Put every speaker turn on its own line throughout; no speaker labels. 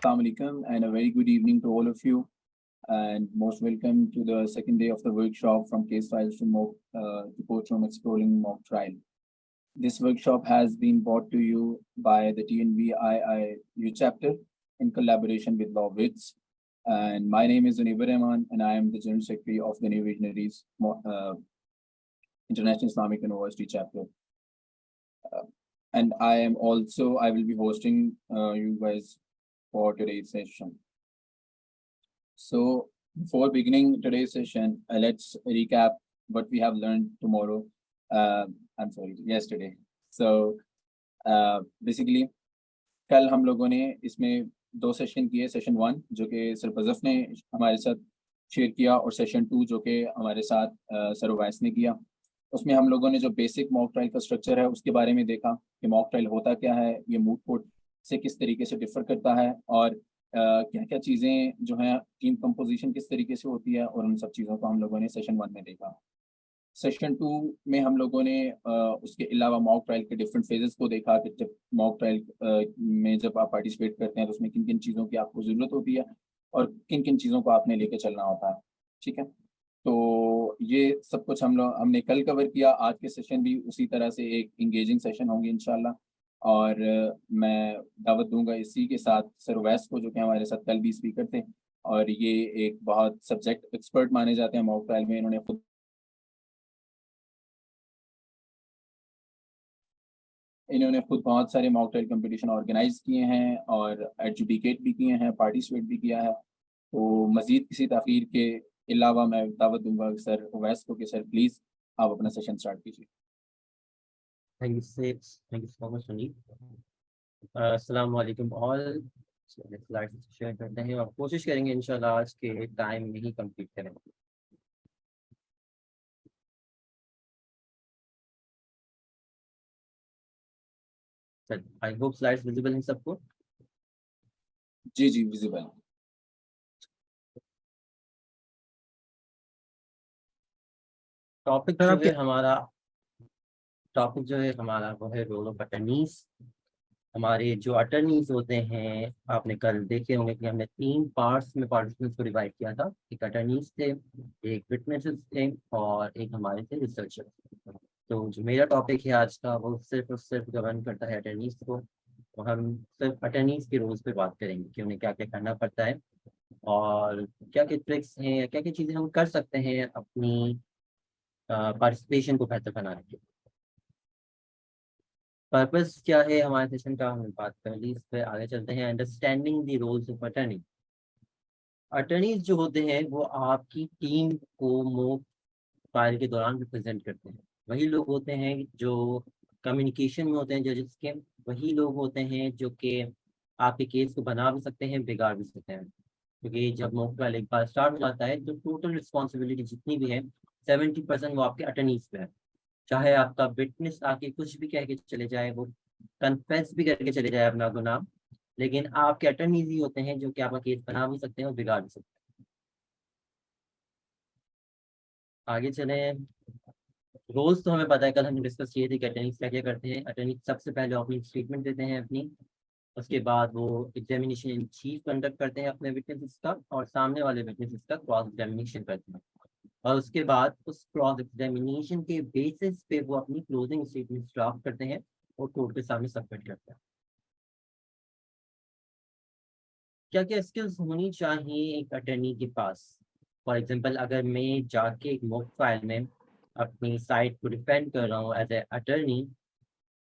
Assalamu alaikum and a very good evening to all of you, and most welcome to the second day of the workshop from case files to courtroom exploring mock trial. This workshop has been brought to you by the TNVIIU chapter in collaboration with LawWits, and my name is Unibur Rahman and I am the General Secretary of the New Visionaries International Islamic University chapter. And I will be hosting you guys for today's session. So before beginning today's session, let's recap what we have learned yesterday. So basically कल हम लोगों ने इसमें 2 session किए, session 1 जो कि sir बज़फ ने हमारे साथ शेयर किया और सेशन 2 जो कि हमारे साथ सर उवैस ने किया। उसमें हम लोगों ने जो बेसिक मॉक ट्रायल का स्ट्रक्चर है उसके बारे में देखा कि मॉक ट्रायल होता क्या है, ये मूट कोर्ट से किस तरीके से डिफर करता है और क्या क्या चीज़ें जो हैं, टीम कंपोजिशन किस तरीके से होती है, और उन सब चीज़ों को हम लोगों ने सेशन 1 में देखा। सेशन 2 में हम लोगों ने उसके अलावा मॉक ट्रायल के डिफरेंट फेजेस को देखा कि जब मॉक ट्रायल में जब आप पार्टिसिपेट करते हैं तो उसमें किन किन चीज़ों की आपको ज़रूरत होती है और किन किन चीज़ों को आपने लेके चलना होता है। ठीक है, तो ये सब कुछ हमने कल कवर किया। आज के सेशन भी उसी तरह से एक इंगेजिंग सेशन होंगे इंशाल्लाह, और मैं दावत दूंगा इसी के साथ सर उवैस को, जो कि हमारे साथ कल भी स्पीकर थे और ये एक बहुत सब्जेक्ट एक्सपर्ट माने जाते हैं मॉक ट्रायल में। इन्होंने खुद बहुत सारे मॉक ट्रायल कंपटीशन ऑर्गेनाइज किए हैं और एडजुडिकेट भी किए हैं, पार्टिसिपेट भी किया है। तो मज़ीद किसी तखीर के अलावा मैं दावत दूंगा सर उवैस को कि सर प्लीज़ आप अपना सेशन स्टार्ट कीजिए।
Thank you so much Sunil. अस्सलाम वालेकुम ऑल। स्लाइड शेयर करते हैं और कोशिश करेंगे इंशाल्लाह आज के टाइम में ही कंप्लीट करें। आई होप स्लाइड्स विजिबल हैं सबको।
जी विजिबल।
टॉपिक जो है हमारा वो है रोल ऑफ अटर्नीज। हमारे जो अटर्नीज होते हैं, आपने कल देखे होंगे कि हमने 3 पार्ट्स में पार्टिसिपेंट्स को डिवाइड किया था। एक अटर्नीज थे, एक विटनेसेस थे और एक हमारे थे रिसर्चर। तो जो मेरा टॉपिक है आज का वो सिर्फ और सिर्फ गवर्न करता है अटर्नीज को, तो हम सिर्फ अटर्नीज के रोल्स पे बात करेंगे कि उन्हें क्या क्या करना पड़ता है और क्या क्या ट्रिक्स हैं, क्या क्या चीज़ें हम कर सकते हैं अपनी पार्टिसिपेशन को बेहतर बनाने के। पर्पस क्या है हमारे सेशन का, हम बात कर ली, इस पर आगे चलते हैं। Understanding the roles of attorney. Attorneys जो होते हैं वो आपकी टीम को मॉक ट्रायल के दौरान रिप्रेजेंट करते हैं। वही लोग होते हैं जो कम्युनिकेशन में होते हैं जजेस के, वही लोग होते हैं जो कि आपके केस को बना भी सकते हैं, बिगाड़ भी सकते हैं। क्योंकि जब मॉक ट्रायल एक बार स्टार्ट हो जाता है तो टोटल रिस्पॉन्सिबिलिटी जितनी भी है 70% वो आपके अटर्नीज पे है। चाहे आपका विटनेस आके कुछ भी कह के चले जाए, वो कन्फेस भी करके चले जाए अपना गुनाह, लेकिन आपके अटर्नीज ही होते हैं जो कि आपका केस बना भी सकते हैं और बिगाड़ भी सकते हैं। आगे चले। रोल्स तो हमें पता है, कल हमने डिस्कस किए थे कि अटर्नीज क्या क्या करते हैं। अटर्नी सबसे पहले ओपनिंग स्टेटमेंट देते हैं अपनी, उसके बाद वो एग्जामिनेशन इन चीफ कंडक्ट करते हैं अपने विटनेसेस का और सामने वाले विटनेसेस का क्रॉस एग्जामिनेशन करते हैं, और उसके बाद उस क्रॉस एग्जामिनेशन के बेसिस पे वो अपनी क्लोजिंग स्टेटमेंट ड्राफ्ट करते हैं और कोर्ट के सामने सबमिट करते हैं। क्या क्या स्किल्स होनी चाहिए एक अटर्नी के पास? फॉर एग्जांपल, अगर मैं जाके एक मॉक ट्रायल में अपनी साइड को डिफेंड कर रहा हूँ एज ए अटर्नी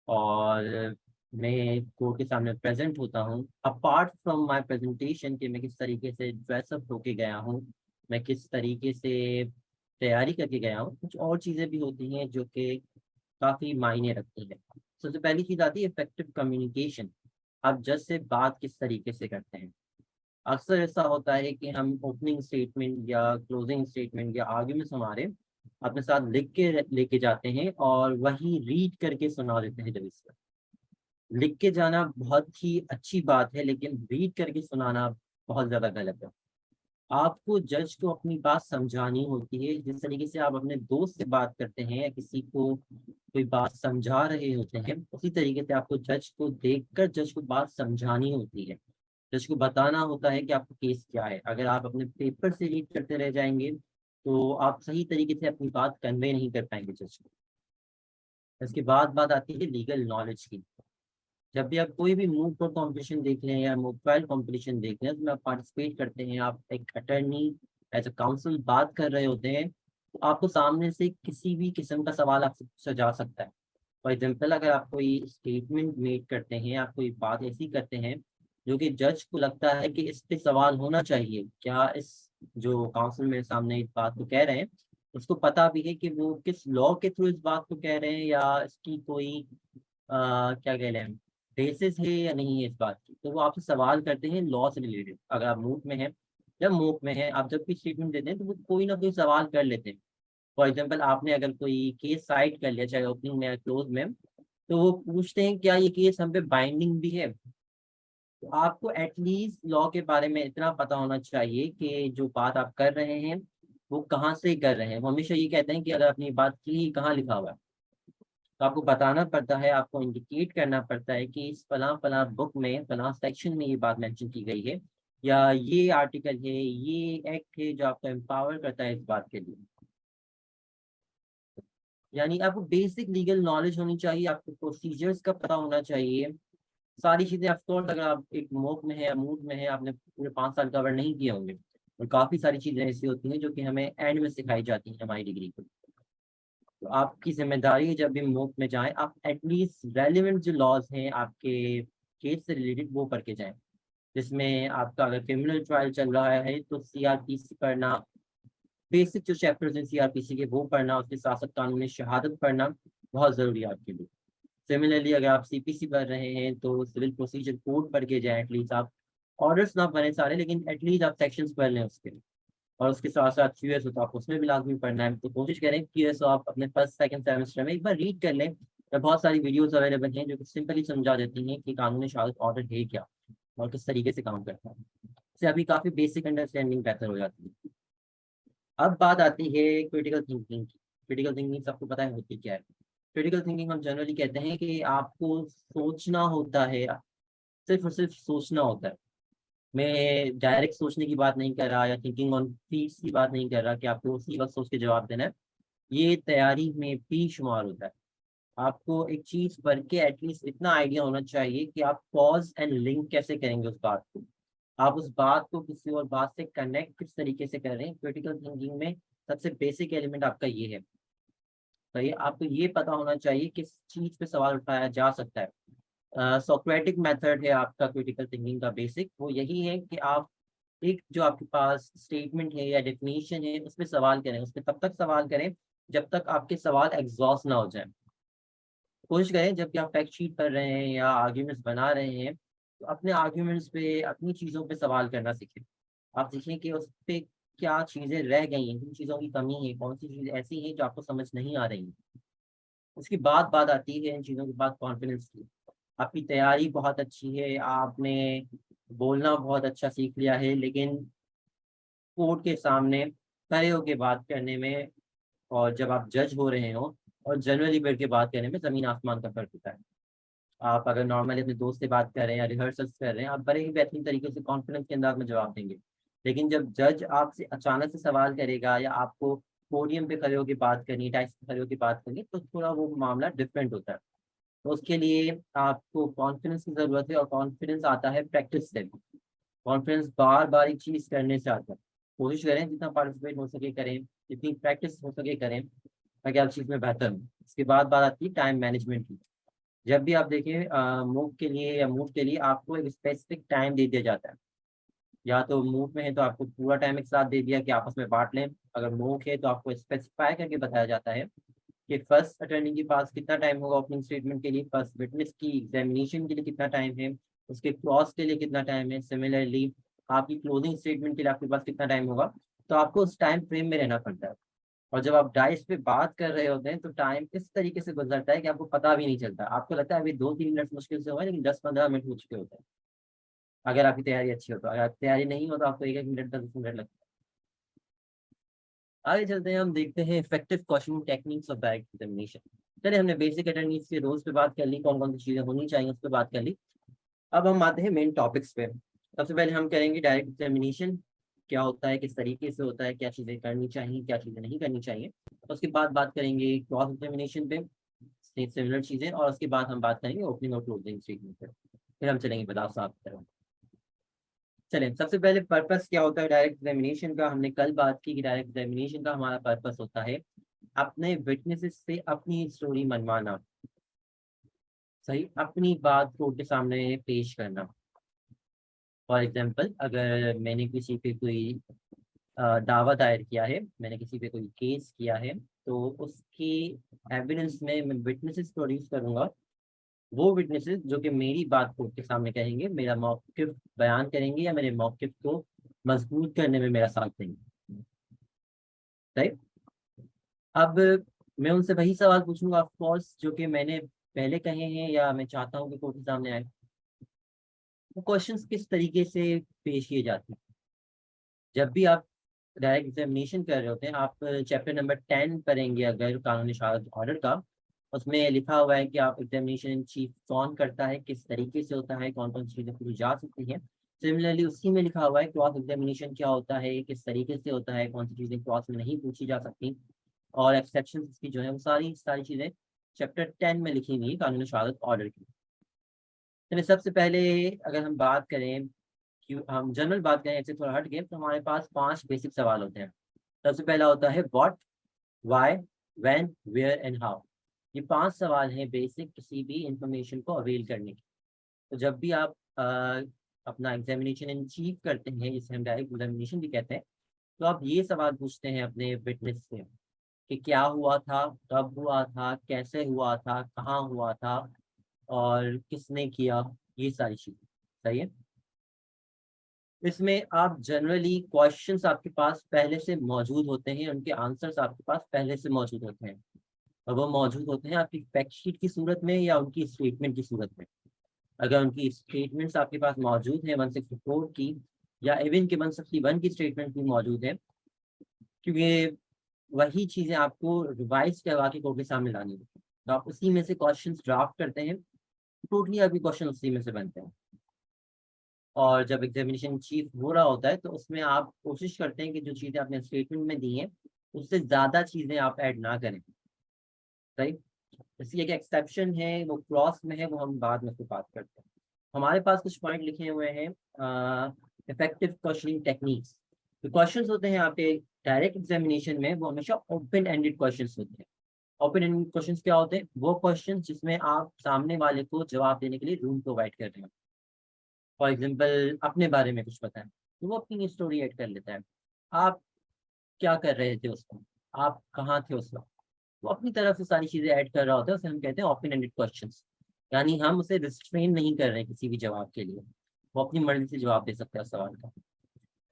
और मैं कोर्ट के सामने प्रेजेंट होता हूँ, अपार्ट फ्रॉम माय प्रेजेंटेशन कि मैं किस तरीके से ड्रेसअप होके गया हूँ, मैं किस तरीके से तैयारी करके गया हूँ, कुछ और चीज़ें भी होती हैं जो कि काफ़ी मायने रखती हैं। सबसे पहली चीज़ आती है इफेक्टिव कम्युनिकेशन। आप जज से बात किस तरीके से करते हैं। अक्सर ऐसा होता है कि हम ओपनिंग स्टेटमेंट या क्लोजिंग स्टेटमेंट या आर्ग्यूमेंट्स हमारे अपने साथ लिख के लेके जाते हैं और वही रीड करके सुना देते हैं जज को। लिख के जाना बहुत ही अच्छी बात है, लेकिन रीड करके सुनाना बहुत ज़्यादा गलत है। आपको जज को अपनी बात समझानी होती है। जिस तरीके से आप अपने दोस्त से बात करते हैं या किसी को कोई बात समझा रहे होते हैं, उसी तरीके से आपको जज को देखकर जज को बात समझानी होती है। जज को बताना होता है कि आपका केस क्या है। अगर आप अपने पेपर से रीड करते रह जाएंगे तो आप सही तरीके से अपनी बात कन्वे नहीं कर पाएंगे जज को। इसके बाद बात आती है लीगल नॉलेज की। जब भी आप कोई भी मूव कोर्ट कॉम्पिटिशन देख लें या मोबाइल कॉम्पिटिशन देख लें, उसमें आप पार्टिसिपेट करते हैं, आप एक अटर्नी एज अ काउंसिल बात कर रहे होते हैं, तो आपको सामने से किसी भी किस्म का सवाल आपसे पूछा जा सकता है। फॉर एग्जाम्पल, अगर आप कोई स्टेटमेंट मेक करते हैं, आप कोई बात ऐसी करते हैं जो कि जज को लगता है कि इस पे सवाल होना चाहिए, क्या इस जो काउंसिल मेरे सामने इस बात को कह रहे हैं उसको पता भी है कि वो किस लॉ के थ्रू इस बात को कह रहे हैं, या इसकी कोई क्या कह रहे हैं बेसिस है या नहीं है इस बात की। तो वो आपसे सवाल करते हैं लॉ से रिलेटेड। अगर आप मूव में हैं, जब मूव में हैं आप जब भी स्टेटमेंट देते हैं तो वो कोई ना कोई सवाल कर लेते हैं। फॉर एग्जाम्पल, आपने अगर कोई केस साइड कर लिया, चाहे ओपनिंग में या क्लोज में, तो वो पूछते हैं क्या ये केस हम पे बाइंडिंग भी है। तो आपको एटलीस्ट लॉ के बारे में इतना पता होना चाहिए कि जो बात आप कर रहे हैं वो कहाँ से कर रहे हैं। वो हमेशा ये कहते हैं कि अगर अपनी बात की कहाँ लिखा हुआ है, तो आपको बताना पड़ता है, आपको इंडिकेट करना पड़ता है कि इस फलां फलां बुक में फलां सेक्शन में ये बात मेंशन की गई है, या ये आर्टिकल है, ये एक्ट है जो आपको एम्पावर करता है इस बात के लिए। यानी आपको बेसिक लीगल नॉलेज होनी चाहिए, आपको प्रोसीजर्स का पता होना चाहिए। सारी चीज़ें ऑफकोर्स अगर आप एक मोक में है या मूड में है, आपने पूरे 5 साल कवर नहीं किए होंगे, और काफ़ी सारी चीज़ें ऐसी होती हैं जो कि हमें एंड में सिखाई जाती हैं हमारी डिग्री को। तो आपकी जिम्मेदारी है जब भी मूव में जाएं, आप एटलीस्ट रेलिवेंट जो लॉज हैं आपके केस से रिलेटेड वो पढ़ के जाएं। जिसमें आपका अगर क्रिमिनल ट्रायल चल रहा है तो सीआरपीसी पढ़ना, बेसिक जो चैप्टर्स हैं सीआरपीसी के वो पढ़ना, उसके साथ साथ कानूनी शहादत पढ़ना बहुत ज़रूरी है आपके लिए। सिमिलरली अगर आप सीपीसी पढ़ रहे हैं तो सिविल प्रोसीजर कोड पढ़ के जाएं। एटलीस्ट आप ऑर्डर्स ना पढ़ें सारे, लेकिन एटलीस्ट आप सेक्शंस पढ़ लें उसके। और उसके साथ साथ क्यूएस हो तो आप उसमें भी लाजमी पढ़ना है। तो कोशिश करें क्यूएस आप अपने फर्स्ट सेकंड सेमेस्टर में एक बार रीड कर लें। और बहुत सारी वीडियोस अवेलेबल हैं जो कि सिंपली समझा देती हैं कि कानूनी शहादत ऑर्डर है क्या और किस तरीके से काम करता है। इससे अभी काफ़ी बेसिक अंडरस्टैंडिंग बेहतर हो जाती है। अब बात आती है क्रिटिकल थिंकिंग की। क्रिटिकल थिंकिंग सबको पता है होती क्या है। क्रिटिकल थिंकिंग हम जनरली कहते हैं कि आपको सोचना होता है, सिर्फ और सिर्फ सोचना होता है। मैं डायरेक्ट सोचने की बात नहीं कर रहा या थिंकिंग ऑन फीट की बात नहीं कर रहा कि आपको उसी वक्त सोच के जवाब देना है। ये तैयारी में भी शुमार होता है। आपको एक चीज पढ़ के एटलीस्ट इतना आइडिया होना चाहिए कि आप पॉज एंड लिंक कैसे करेंगे उस बात को, आप उस बात को किसी और बात से कनेक्ट किस तरीके से कर रहे हैं। क्रिटिकल थिंकिंग में सबसे बेसिक एलिमेंट आपका ये है। तो ये आपको ये पता होना चाहिए किस चीज पे सवाल उठाया जा सकता है। सोक्रेटिक मेथड है आपका क्रिटिकल थिंकिंग का बेसिक, वो यही है कि आप एक जो आपके पास स्टेटमेंट है या डेफिनेशन है उस पर सवाल करें, उस पर तब तक सवाल करें जब तक आपके सवाल एग्जॉस्ट ना हो जाए। कोशिश करें जब भी आप फैक्ट शीट कर रहे हैं या आर्ग्यूमेंट्स बना रहे हैं तो अपने आर्ग्यूमेंट्स पे, अपनी चीज़ों पे सवाल करना सीखें। आप सीखें कि उस पे क्या चीज़ें रह गई हैं, किन चीज़ों की कमी है, कौन सी चीज़ ऐसी है जो आपको समझ नहीं आ रही है। उसकी बाद बात आती है इन चीज़ों के बाद कॉन्फिडेंस की। आपकी तैयारी बहुत अच्छी है, आपने बोलना बहुत अच्छा सीख लिया है, लेकिन कोर्ट के सामने खड़े होकर बात करने में और जब आप जज हो रहे हो और जनरली बैठ के बात करने में ज़मीन आसमान का फर्क होता है। आप अगर नॉर्मली अपने दोस्त से बात कर रहे हैं या रिहर्सल्स कर रहे हैं, आप बड़े ही बेहतरीन तरीके से कॉन्फिडेंस के अंदाज में जवाब देंगे। लेकिन जब जज आपसे अचानक से सवाल करेगा या आपको पोडियम पे खड़े होकर बात करनी, टाइस पे खड़े होकर बात करनी, तो थोड़ा वो मामला डिफरेंट होता है। तो उसके लिए आपको कॉन्फिडेंस की ज़रूरत है, और कॉन्फिडेंस आता है प्रैक्टिस से। कॉन्फिडेंस बार बार एक चीज़ करने से आता है। कोशिश करें जितना पार्टिसिपेट हो सके करें, जितनी प्रैक्टिस हो सके करें, ताकि आप चीज़ में बेहतर हो। इसके बाद बात आती है टाइम मैनेजमेंट की। जब भी आप देखें मूव के लिए या मूव के लिए आपको एक स्पेसिफिक टाइम दे दिया जाता है। या तो मूव में है तो आपको पूरा टाइम एक साथ दे दिया कि आपस में बांट लें। अगर मूव है तो आपको स्पेसिफाई करके बताया जाता है कि फर्स्ट अटर्नी के पास कितना टाइम होगा ओपनिंग स्टेटमेंट के लिए, फर्स्ट विटनेस की एग्जामिनेशन के लिए कितना टाइम है, उसके क्रॉस के लिए कितना टाइम है, सिमिलरली आपकी क्लोजिंग स्टेटमेंट के लिए आपके पास कितना टाइम होगा। तो आपको उस टाइम फ्रेम में रहना पड़ता है। और जब आप डाइस पे बात कर रहे होते हैं तो टाइम इस तरीके से गुजरता है कि आपको पता भी नहीं चलता। आपको लगता है अभी 2-3 मिनट मुश्किल से हुआ है, लेकिन 10-15 मिनट हो चुके होते हैं अगर आपकी तैयारी अच्छी हो तो। अगर तैयारी नहीं हो तो आपको 1-1 मिनट 10 मिनट लगता है। आगे चलते हैं, हम देखते हैं effective questioning techniques of direct examination. चलिए, हमने बेसिक अटेंडेंस के रोल्स पे बात कर ली, कौन कौन सी चीजें होनी चाहिए उस पर बात कर ली। अब हम आते हैं मेन टॉपिक्स पे। सबसे पहले हम करेंगे डायरेक्ट एग्जामिनेशन क्या होता है, किस तरीके से होता है, क्या चीज़ें करनी चाहिए, क्या चीज़ें नहीं करनी चाहिए। उसके बाद बात करेंगे क्रॉस एग्जामिनेशन पे, सिमिलर चीज़ें, और उसके बाद हम बात करेंगे ओपनिंग और क्लोजिंग स्टेटमेंट पे। फिर हम चलेंगे बदाव साहब की तरफ। चलें, सबसे पहले पर्पस क्या होता है डायरेक्ट एग्जामिनेशन का। हमने कल बात की कि डायरेक्ट एग्जामिनेशन का हमारा पर्पस होता है अपने विटनेसेस से अपनी स्टोरी मनवाना, सही, अपनी बात कोर्ट के सामने पेश करना। फॉर एग्जाम्पल, अगर मैंने किसी पे कोई दावा दायर किया है, मैंने किसी पे कोई केस किया है, तो उसकी एविडेंस में मैं विटनेसेस प्रोड्यूस करूंगा। वो विटनेसेस जो कि मेरी बात कोर्ट के सामने कहेंगे, मेरा मौक़िफ़ बयान करेंगे या मेरे मौक़िफ़ को मजबूत करने में मेरा साथ देंगे। राइट। अब मैं उनसे वही सवाल पूछूंगा ऑफ कोर्स जो कि मैंने पहले कहे हैं या मैं चाहता हूँ कि कोर्ट के सामने आए। वो क्वेश्चंस किस तरीके से पेश किए जाते हैं। जब भी आप डायरेक्ट एग्जामिनेशन कर रहे होते हैं, आप चैप्टर नंबर 10 पढ़ेंगे अगर कानूनी शहादत ऑर्डर का, उसमें लिखा हुआ है कि आप एग्जामिनेशन इन चीफ कौन करता है, किस तरीके से होता है, कौन कौन सी चीज़ें पूछी जा सकती हैं। सिमिलरली उसी में लिखा हुआ है क्रॉस एग्जामिनेशन क्या होता है, किस तरीके से होता है, कौन सी चीज़ें क्रॉस में नहीं पूछी जा सकती, और एक्सेप्शन की जो है वो सारी सारी चीज़ें चैप्टर 10 में लिखी हुई है कानूनी शहादत ऑर्डर की। चलिए, सबसे पहले अगर हम बात करें कि हम जनरल बात करें इससे थोड़ा हट के, तो हमारे पास 5 बेसिक सवाल होते हैं। सबसे पहला होता है what, why, when, where and how. ये 5 सवाल हैं बेसिक किसी भी इंफॉर्मेशन को अवेल करने के। तो जब भी आप अपना एग्जामिनेशन इन चीफ करते हैं, जिसे हम डायरेक्ट एग्जामिनेशन भी कहते हैं, तो आप ये सवाल पूछते हैं अपने विटनेस से कि क्या हुआ था, कब हुआ था, कैसे हुआ था, कहाँ हुआ था, और किसने किया, ये सारी चीज़ें। सही है। इसमें आप जनरली क्वेश्चंस आपके पास पहले से मौजूद होते हैं, उनके आंसर्स आपके पास पहले से मौजूद होते हैं, और वो मौजूद होते हैं आपकी फैक्ट शीट की सूरत में या उनकी स्टेटमेंट की सूरत में। अगर उनकी स्टेटमेंट्स आपके पास मौजूद हैं 164 की, या इवन के 161 की स्टेटमेंट भी मौजूद है, क्योंकि वही चीज़ें आपको रिवाइज करवा के कोर्ट के सामने लानी होती है, तो आप उसी में से क्वेश्चन ड्राफ्ट करते हैं। टोटली आपके क्वेश्चन उसी में से बनते हैं। और जब एग्जामिनेशन चीफ हो रहा होता है तो उसमें आप कोशिश करते हैं कि जो चीज़ें आपने स्टेटमेंट में दी हैं उससे ज़्यादा चीज़ें आप ऐड ना करें। सही। इसलिए एक एक्सेप्शन है, वो क्लॉज में है, वो हम बाद में फिर बात करते हैं। हमारे पास कुछ पॉइंट लिखे हुए हैं इफेक्टिव क्वेश्चनिंग टेक्निक्स। जो क्वेश्चंस होते हैं आपके डायरेक्ट एग्जामिनेशन में, वो हमेशा ओपन एंडेड क्वेश्चंस होते हैं। ओपन एंडेड क्वेश्चंस क्या होते हैं? वो क्वेश्चंस जिसमें आप सामने वाले को जवाब देने के लिए रूम प्रोवाइड कर रहे हैं। फॉर एग्जाम्पल, अपने बारे में कुछ बताएं तो वो अपनी स्टोरी ऐड कर लेता है। आप क्या कर रहे थे उस वक्त, आप कहाँ थे उस वक्त, वो अपनी तरफ से सारी चीजें ऐड कर रहा होता है। उसे हम कहते हैं ओपन एंडेड क्वेश्चंस। यानी हम उसे रिस्ट्रेन नहीं कर रहे हैं किसी भी जवाब के लिए, वो अपनी मर्जी से जवाब दे सकता है उस सवाल का।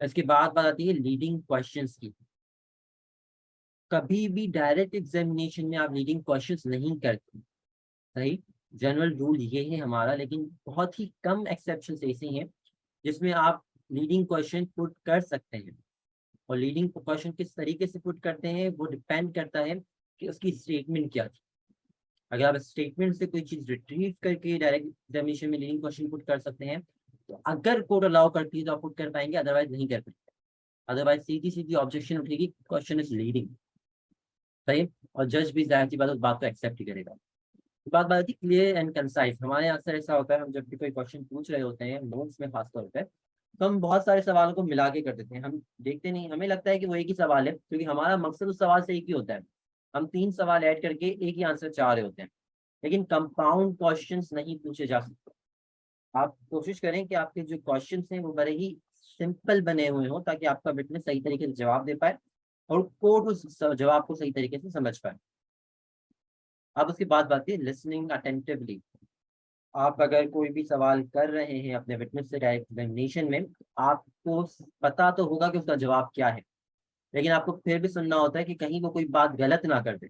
इसके बाद बात आती है लीडिंग क्वेश्चंस की। कभी भी डायरेक्ट एग्जामिनेशन में आप लीडिंग क्वेश्चंस नहीं करते। सही। जनरल रूल ये है हमारा, लेकिन बहुत ही कम एक्सेप्शन ऐसे हैं जिसमें आप लीडिंग क्वेश्चन पुट कर सकते हैं। और लीडिंग क्वेश्चन किस तरीके से पुट करते हैं वो डिपेंड करता है कि उसकी स्टेटमेंट क्या थी। अगर आप स्टेटमेंट से कोई चीज़ रिट्रीव करके डायरेक्ट एग्जामिनेशन में लीडिंग क्वेश्चन पुट कर सकते हैं, तो अगर कोर्ट अलाउ करती है तो आप पुट कर पाएंगे, अदरवाइज नहीं कर पाएंगे। अदरवाइज सीधी सीधी ऑब्जेक्शन उठेगी, क्वेश्चन इज लीडिंग। सही। और जज भी जाहिर सी बात है उस बात को एक्सेप्ट ही करेगा। बात आती है क्लियर एंड कंसाइज। हमारे यहाँ अक्सर ऐसा होता है, हम जब भी कोई क्वेश्चन पूछ रहे होते हैं नोट्स में खासतौर पे, तो हम बहुत सारे सवालों को मिला के कर देते हैं। हम देखते नहीं, हमें लगता है कि वो एक ही सवाल है, क्योंकि हमारा मकसद उस सवाल से एक ही होता है। हम 3 सवाल ऐड करके एक ही आंसर चाह रहे होते हैं। लेकिन कंपाउंड क्वेश्चंस नहीं पूछे जा सकते। आप कोशिश करें कि आपके जो क्वेश्चंस हैं वो बड़े ही सिंपल बने हुए हों, ताकि आपका विटनेस सही तरीके से जवाब दे पाए और कोर्ट उस जवाब को सही तरीके से समझ पाए। अब उसके बाद बात है लिसनिंग अटेंटिवली। आप अगर कोई भी सवाल कर रहे हैं अपने विटनेस से डायरेक्ट एग्जामिनेशन में, आपको पता तो होगा कि उसका जवाब क्या है, लेकिन आपको फिर भी सुनना होता है कि कहीं वो कोई बात गलत ना कर दे।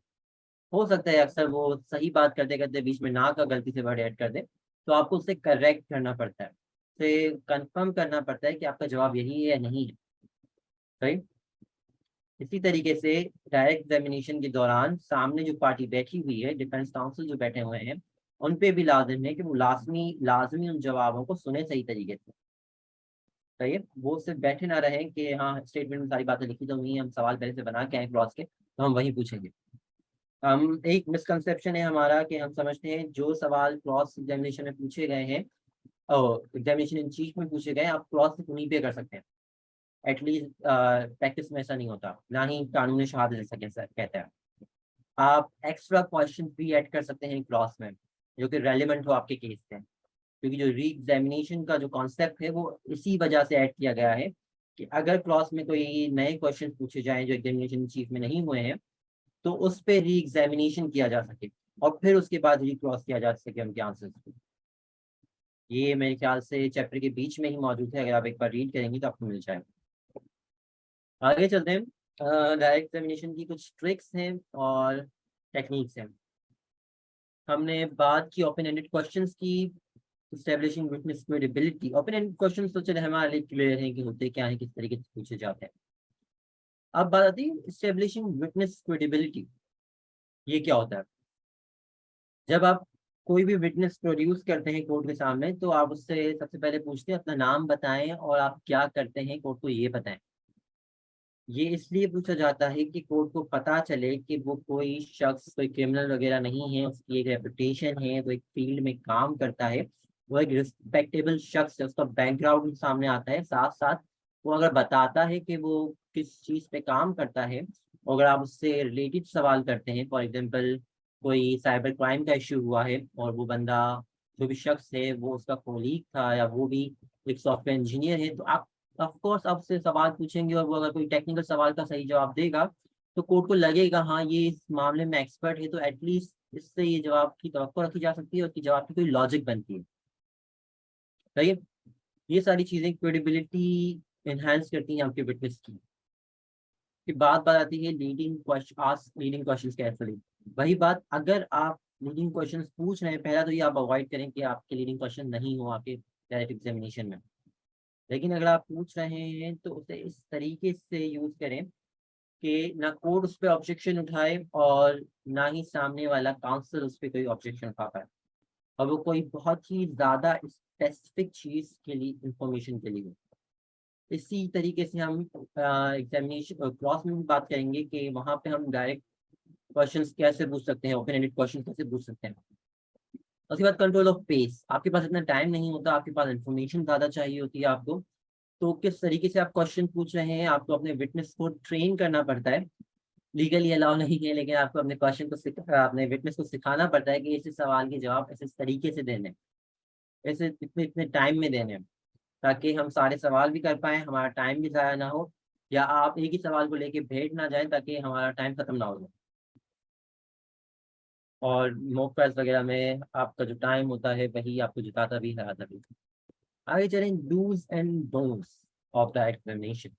हो सकता है अक्सर वो सही बात करते करते बीच में ना का गलती से वर्ड ऐड कर दे, तो आपको उससे करेक्ट करना पड़ता है, उसे कंफर्म करना पड़ता है कि आपका जवाब यही है या नहीं है। सही। इसी तरीके से डायरेक्ट एग्जामिनेशन के दौरान सामने जो पार्टी बैठी हुई है, डिफेंस काउंसिल जो बैठे हुए हैं, उन पे भी लाजिम है कि वो लाजमी लाजमी उन जवाबों को सुने सही तरीके से। सही है, वो सिर्फ बैठे ना रहे कि हाँ स्टेटमेंट में सारी बातें लिखी तो हुई हैं, हम सवाल पहले से बना के आए क्लॉज के, तो हम वही पूछेंगे। हम एक मिसकंसेप्शन है हमारा कि हम समझते हैं जो सवाल क्रॉस एग्जामिनेशन में पूछे गए हैं, एग्जामिनेशन इन चीफ में पूछे गए हैं, आप क्रॉस उन्हीं पे कर सकते हैं। एटलीस्ट प्रैक्टिस में ऐसा नहीं होता, ना ही कानूनी शहादत जैसा कैसा कहता है। आप एक्स्ट्रा क्वेश्चन भी ऐड कर सकते हैं क्लास में, जो कि रेलिवेंट हो आपके केस से, क्योंकि जो री एग्जामिनेशन का जो कॉन्सेप्ट है वो इसी वजह से ऐड किया गया है कि अगर क्लास में कोई नए क्वेश्चन पूछे जाएं जो एग्जामिनेशन चीफ में नहीं हुए हैं, तो उस पर री एग्जामिनेशन किया जा सके और फिर उसके बाद रीक्रॉस किया जा सके उनके आंसर्स को। ये मेरे ख्याल से चैप्टर के बीच में ही मौजूद है, अगर आप एक बार रीड करेंगे तो आपको मिल जाएगा। आगे चलते हैं, डायरेक्ट एग्जामिनेशन की कुछ ट्रिक्स हैं और टेक्निक्स हैं। हमने बात की ओपन एंडेड क्वेश्चंस की, establishing witness credibility. Open ended questions तो चले हमारे लिए क्लियर है कि होते क्या है, किस तरीके से पूछे जाते हैं। अब बात आती है एस्टेब्लिशिंग विटनेस क्रेडिबिलिटी। ये क्या होता है? जब आप कोई भी विटनेस प्रोड्यूस करते हैं कोर्ट के सामने, तो आप उससे सबसे पहले पूछते हैं अपना नाम बताएं और आप क्या करते हैं कोर्ट को ये बताएं। ये इसलिए पूछा जाता है कि कोर्ट को पता चले कि वो कोई शख्स कोई क्रिमिनल वगैरह नहीं है, उसकी एक रेपुटेशन है, वो एक फील्ड में काम करता है, वो एक रिस्पेक्टेबल शख्स है, उसका बैकग्राउंड सामने आता है। साथ साथ वो अगर बताता है कि वो किस चीज़ पे काम करता है, और अगर आप उससे रिलेटेड सवाल करते हैं, फॉर एग्जाम्पल कोई साइबर क्राइम का इश्यू हुआ है और वो बंदा जो भी शख्स है वो उसका कोलीग था या वो भी एक सॉफ्टवेयर इंजीनियर है, तो आप ऑफ कोर्स आपसे सवाल पूछेंगे और वो अगर कोई टेक्निकल सवाल का सही जवाब देगा तो कोर्ट को लगेगा हाँ ये इस मामले में एक्सपर्ट है, तो एटलीस्ट इससे ये जवाब की तवक्को रखी जा सकती है और कि जवाब की कोई लॉजिक बनती है। सही है, ये सारी चीजें क्रेडिबिलिटी एनहांस करती हैं आपके विटनेस की। फिर बात आती है leading question, ask leading questions carefully. वही बात, अगर आप लीडिंग क्वेश्चंस पूछ रहे हैं, पहला तो ये आप अवॉइड करें कि आपके लीडिंग क्वेश्चन नहीं हो आपके डायरेक्ट एग्जामिनेशन में। लेकिन अगर आप पूछ रहे हैं तो उसे इस तरीके से यूज करें कि ना कोर्ट उस पर ऑब्जेक्शन उठाए और ना ही सामने वाला काउंसिल उस पर कोई ऑब्जेक्शन उठा पाए, और वो कोई बहुत ही ज्यादा स्पेसिफिक चीज के लिए इंफॉर्मेशन के लिए हो। इसी तरीके से हम एग्जामिनेशन क्रॉस में भी बात करेंगे कि वहाँ पे हम डायरेक्ट क्वेश्चंस कैसे पूछ सकते हैं, ओपन एंडेड क्वेश्चन कैसे पूछ सकते हैं। उसके बाद कंट्रोल ऑफ पेस, आपके पास इतना टाइम नहीं होता, आपके पास इन्फॉर्मेशन ज़्यादा चाहिए होती है आपको, तो किस तरीके से आप क्वेश्चन पूछ रहे हैं, आपको अपने विटनेस को ट्रेन करना पड़ता है। लीगली अलाउ नहीं है, लेकिन आपको अपने क्वेश्चन को अपने विटनेस को सिखाना पड़ता है कि ऐसे सवाल के जवाब ऐसे तरीके से देने, ऐसे इतने इतने टाइम में देने, ताकि हम सारे सवाल भी कर पाए, हमारा टाइम भी ज़ाया ना हो, या आप एक ही सवाल को लेके भेज ना जाए ताकि हमारा टाइम खत्म ना हो जाए। और मॉक टेस्ट वगैरह में आपका जो टाइम होता है वही आपको जिताता भी हराता भी। आगे चलें do's and don'ts of the examination.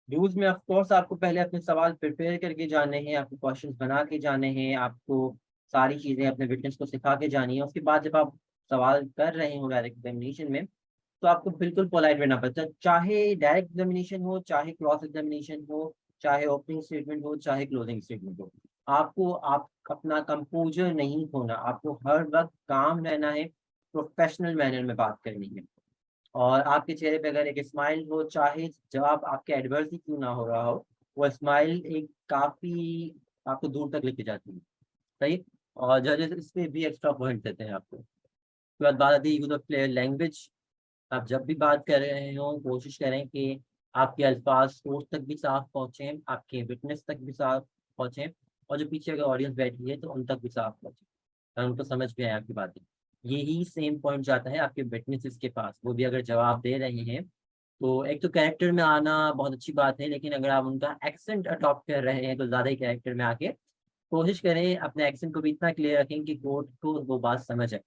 Do's में ऑफ कोर्स आपको पहले अपने सवाल प्रिपेयर करके जाने हैं, आपको क्वेश्चंस बना के जाने हैं, आपको सारी चीज़ें अपने विटनेस को सिखा के जानी है। उसके बाद जब आप सवाल कर रहे हो डायरेक्ट एग्जामिनेशन में, तो आपको बिल्कुल पोलाइट रहना पड़ता है, चाहे डायरेक्ट एग्जामिनेशन हो, चाहे क्रॉस एग्जामिनेशन हो, चाहे ओपनिंग स्टेटमेंट हो, चाहे क्लोजिंग स्टेटमेंट हो। आपको आप अपना कंपोजर नहीं खोना, आपको हर वक्त काम रहना है, प्रोफेशनल मैनर में बात करनी है, और आपके चेहरे पे अगर एक स्माइल हो, चाहे जवाब आपके एडवर्स ही क्यों ना हो रहा हो, वो स्माइल एक काफी आपको दूर तक लेके जाती है। सही, और जजेस इस पे भी एक्स्ट्रा पॉइंट देते हैं आपको। उसके बाद बात आती है यूज ऑफ क्लियर लैंग्वेज। आप जब भी बात कर रहे हो कोशिश करें कि आपके अल्फाज सोच तक भी साफ पहुँचे, आपके विटनेस तक भी साफ पहुँचे, और जो पीछे अगर ऑडियंस बैठी है तो उन तक भी साफ पहुँचे और उनको समझ भी आए आपकी बातें। यही सेम पॉइंट जाता है आपके विटनेसेस के पास, वो भी अगर जवाब दे रहे हैं तो एक तो कैरेक्टर में आना बहुत अच्छी बात है, लेकिन अगर आप उनका एक्सेंट अडॉप्ट कर रहे हैं तो ज़्यादा ही कैरेक्टर में आके कोशिश करें अपने एक्सेंट को भी इतना क्लियर रखें कि कोर्ट को वो बात समझ आए।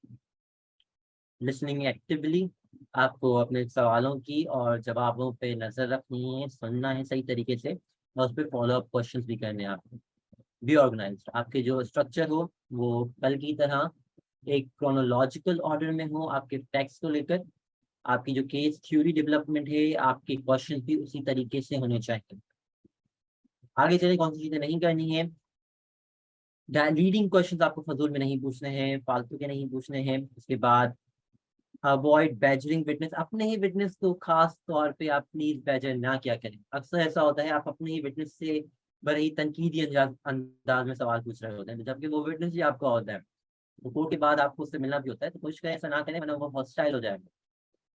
लिसनिंग एक्टिवली, आपको अपने सवालों की और जवाबों पे नज़र रखनी है, सुनना है सही तरीके से, और उस पर फॉलो अप क्वेश्चंस भी करने हैं आपको। बी ऑर्गेनाइज्ड, आपके जो स्ट्रक्चर हो वो कल की तरह एक क्रोनोलॉजिकल ऑर्डर में हो, आपके फैक्ट्स को लेकर आपकी जो केस थ्योरी डेवलपमेंट है, आपके क्वेश्चन भी उसी तरीके से होने चाहिए। आगे चले कौन सी चीज़ें नहीं करनी है। लीडिंग क्वेश्चन आपको फजूल में नहीं पूछने हैं, फालतू के नहीं पूछने हैं। उसके बाद अवॉइड बैजरिंग विटनेस, अपने ही विटनेस को खास तौर पे आप प्लीज बैजर ना क्या करें। अक्सर ऐसा होता है आप अपने ही विटनेस से बड़े ही तनकीदी अंदाज में सवाल पूछ रहे होते हैं, जबकि वो विटनेस ही आपका होता है। तो कोर्ट के बाद आपको उससे मिलना भी होता है, तो कोशिश करें ऐसा ना करें, वरना वो हॉस्टाइल हो जाएगा,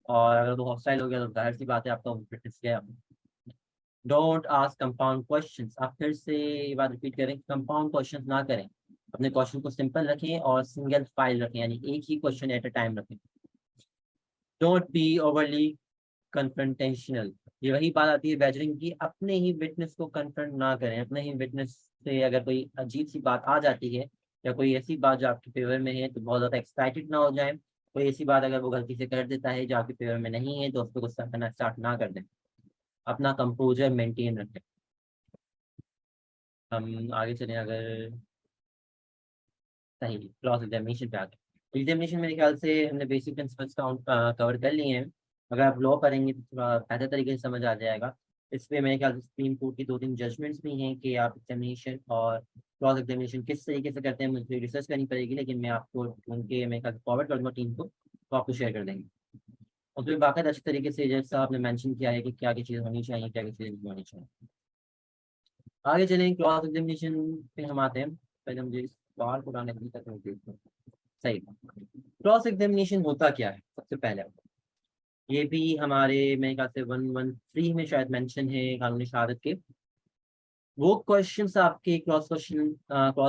और अगर वो हॉस्टाइल हो गया तो जाहिर सी बात है आपका विटनेस गया। डोंट आस्क कंपाउंड क्वेश्चंस, आप फिर से ये बात रिपीट करें, कंपाउंड क्वेश्चंस ना करें। अपने क्वेश्चन को सिंपल रखें और सिंगल फाइल रखें, यानी एक ही क्वेश्चन एट अ टाइम रखें। डोंट बी ओवरली कन्फ्रंटेशनल, ये वही बात आती है बैजरिंग की, अपने ही विटनेस को कन्फ्रंट ना करें। अपने ही विटनेस से अगर कोई अजीब सी बात आ जाती है या कोई ऐसी बात जो आपके फेवर में है, तो बहुत ज़्यादा एक्साइटेड ना हो जाए। कोई ऐसी बात अगर वो गलती से कर देता है जो आपके फेवर में नहीं है, तो उस पर गुस्सा करना स्टार्ट ना कर दें, अपना कंपोजर मेंटेन रखें। हम आगे चलें, अगर सही क्रॉस एग्जामिनेशन पे आगे, एग्जामिनेशन मेरे ख्याल से हमने बेसिक प्रिंसिपल्स कवर कर लिए हैं। अगर आप लॉ पढ़ेंगे तो थोड़ा बेहतर तरीके से समझ आ जाएगा। इस पे मेरे ख्याल से सुप्रीम कोर्ट की 2-3 जजमेंट्स भी हैं कि आप एग्जामिनेशन और क्रॉस एग्जामिनेशन किस तरीके से करते हैं, मुझे रिसर्च करनी पड़ेगी, लेकिन मैं आपको उनके मेरे ख्याल फॉरवर्ड कर दूँगा टीम को, तो आपको शेयर कर देंगे। उसमें बाकायदा अच्छे तरीके से जज साहब ने मेंशन किया है कि क्या क्या चीज़ होनी चाहिए, क्या क्या चीज़ नहीं होनी चाहिए। आगे चलें, क्रॉस एग्जामिनेशन पे हम आते हैं। पहले मुझे इस बार पुराने तक देखते हैं। सही, क्रॉस एग्जामिनेशन होता क्या है सबसे पहले, ये भी हमारे मेरे ख्याल से 113 में शायद मेंशन है कानूनी शहादत के। वो क्वेश्चंस आपके क्रॉस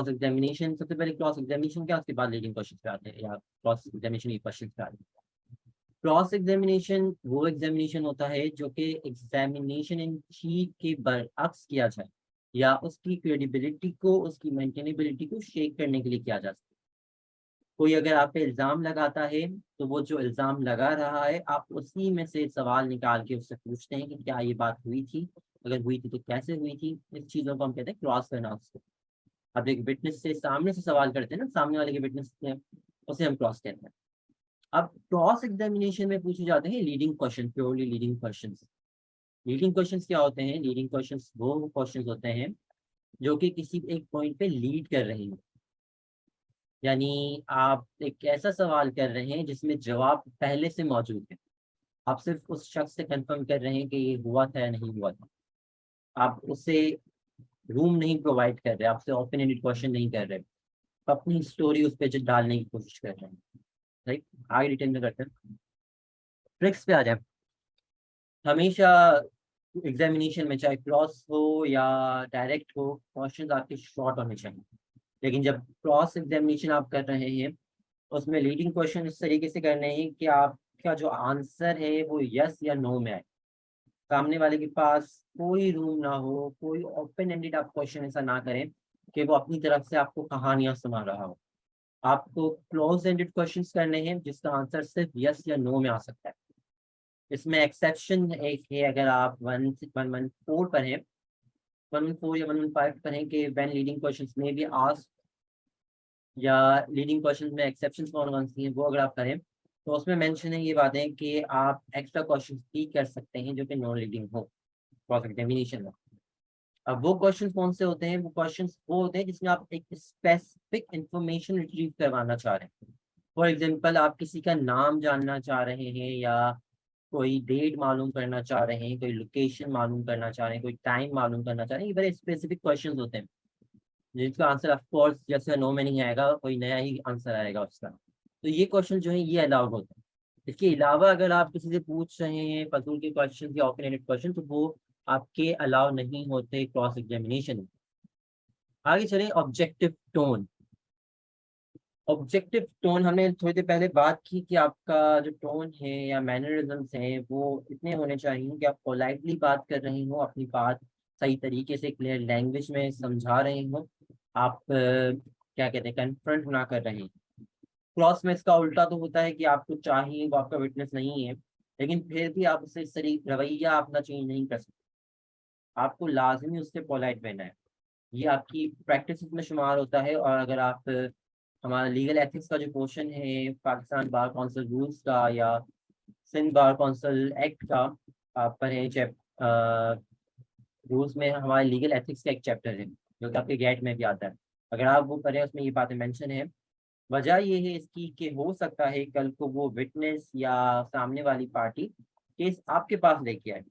एग्जामिनेशन, सबसे पहले क्रॉस एग्जामिनेशन क्या, उसके बाद लीडिंग क्वेश्चन पे आते हैं, या क्रॉस एग्जामिनेशन ये क्वेश्चन पे आते हैं। क्रॉस एग्जामिनेशन वो एग्जामिनेशन होता है जो कि एग्जामिनेशन इन चीफ के बरअक्स किया जाए, या उसकी क्रेडिबिलिटी को, उसकी मेंटेनेबिलिटी को शेक करने के लिए किया जा सकता है। कोई अगर आप पे इल्ज़ाम लगाता है, तो वो जो इल्ज़ाम लगा रहा है, आप उसी में से सवाल निकाल के उससे पूछते हैं कि क्या ये बात हुई थी, अगर हुई थी तो कैसे हुई थी। इस चीज़ों को हम कहते हैं क्रॉस करना उसको। अब एक विटनेस से सामने से सवाल करते हैं ना, सामने वाले के विटनेस से, उसे हम क्रॉस कहते हैं। अब क्रॉस एग्जामिनेशन में पूछे जाते हैं leading question, purely leading questions. Leading questions क्या होते हैं? लीडिंग क्वेश्चंस वो क्वेश्चंस होते हैं जो कि किसी एक पॉइंट पे लीड कर रहे हैं, यानी आप एक ऐसा सवाल कर रहे हैं जिसमें जवाब पहले से मौजूद है, आप सिर्फ उस शख्स से कंफर्म कर रहे हैं कि ये हुआ था या नहीं हुआ था। आप उससे रूम नहीं प्रोवाइड कर रहे, आपसे ओपन एंडेड क्वेश्चन नहीं कर रहे, आप अपनी स्टोरी उस पर डालने की कोशिश कर रहे हैं। राइट, आगे डिटेल में करते हैं, ट्रिक्स पे आ जाए। हमेशा एग्जामिनेशन में चाहे क्रॉस हो या डायरेक्ट हो, क्वेश्चंस आपके शॉर्ट होने चाहिए। लेकिन जब क्रॉस एग्जामिनेशन आप कर रहे हैं, उसमें लीडिंग क्वेश्चन इस तरीके से करने हैं कि आपका जो आंसर है वो यस या नो में आए, सामने वाले के पास कोई रूम ना हो, कोई ओपन एंडेड आप क्वेश्चन ऐसा ना करें कि वो अपनी तरफ से आपको कहानियां सुना रहा हो। आपको क्लोज एंडेड क्वेश्चंस करने हैं जिसका आंसर सिर्फ यस या नो में आ सकता है। इसमें एक्सेप्शन एक है, अगर आप 114 पर हैं, 114 या 115 पर हैं कि व्हेन लीडिंग क्वेश्चंस में बी आस्क्ड, या लीडिंग क्वेश्चंस में एक्सेप्शंस कौन कौन सी हैं, वो अगर आप करें तो उसमें मेंशन है ये बातें कि आप एक्स्ट्रा क्वेश्चंस भी कर सकते हैं जो कि नॉन लीडिंग हो क्रॉस एग्जामिनेशन में। अब वो क्वेश्चंस कौन से होते हैं? वो क्वेश्चंस वो होते हैं जिसमें आप एक स्पेसिफिक इंफॉर्मेशन रिट्रीव करवाना चाह रहे हैं। फॉर एग्जांपल, आप किसी का नाम जानना चाह रहे हैं, या कोई डेट मालूम करना चाह रहे हैं, कोई लोकेशन मालूम करना चाह रहे हैं, कोई टाइम मालूम करना चाह रहे हैं, ये बड़े स्पेसिफिक क्वेश्चंस होते हैं जिसका आंसर ऑफ कोर्स जैसे नो में नहीं आएगा, कोई नया ही आंसर आएगा उसका। तो ये क्वेश्चन जो है ये अलाउड होते हैं। इसके अलावा अगर आप किसी से पूछ रहे हैं फजूल के क्वेश्चन या ओपन एंडेड क्वेश्चन, तो वो आपके अलाउ नहीं होते क्रॉस एग्जामिनेशन में। आगे चलें, ऑब्जेक्टिव टोन। ऑब्जेक्टिव टोन हमने थोड़ी देर पहले बात की कि आपका जो टोन है या मैनरिज्म्स हैं वो इतने होने चाहिए कि आप पोलाइटली बात कर रहे हो, अपनी बात सही तरीके से क्लियर लैंग्वेज में समझा रहे हो, आप क्या कहते हैं कन्फ्रंट ना कर रहे हैं। क्रॉस में इसका उल्टा तो होता है कि आपको चाहिए, वो आपका विटनेस नहीं है, लेकिन फिर भी आप उससे सही रवैया अपना चेंज नहीं कर सकते, आपको लाजमी उससे पोलाइट रहना है। ये आपकी प्रैक्टिस में शुमार होता है। और अगर आप हमारा लीगल एथिक्स का जो पोर्शन है पाकिस्तान बार काउंसिल रूल्स का या सिंध बार काउंसिल एक्ट का, आप पढ़ें रूल्स में हमारे लीगल एथिक्स का एक चैप्टर है जो कि आपके गेट में भी आता है। अगर आप वो पढ़ें, उसमें ये बातें मेंशन है वजह ये है इसकी कि हो सकता है कल को वो विटनेस या सामने वाली पार्टी केस आपके पास लेके आए,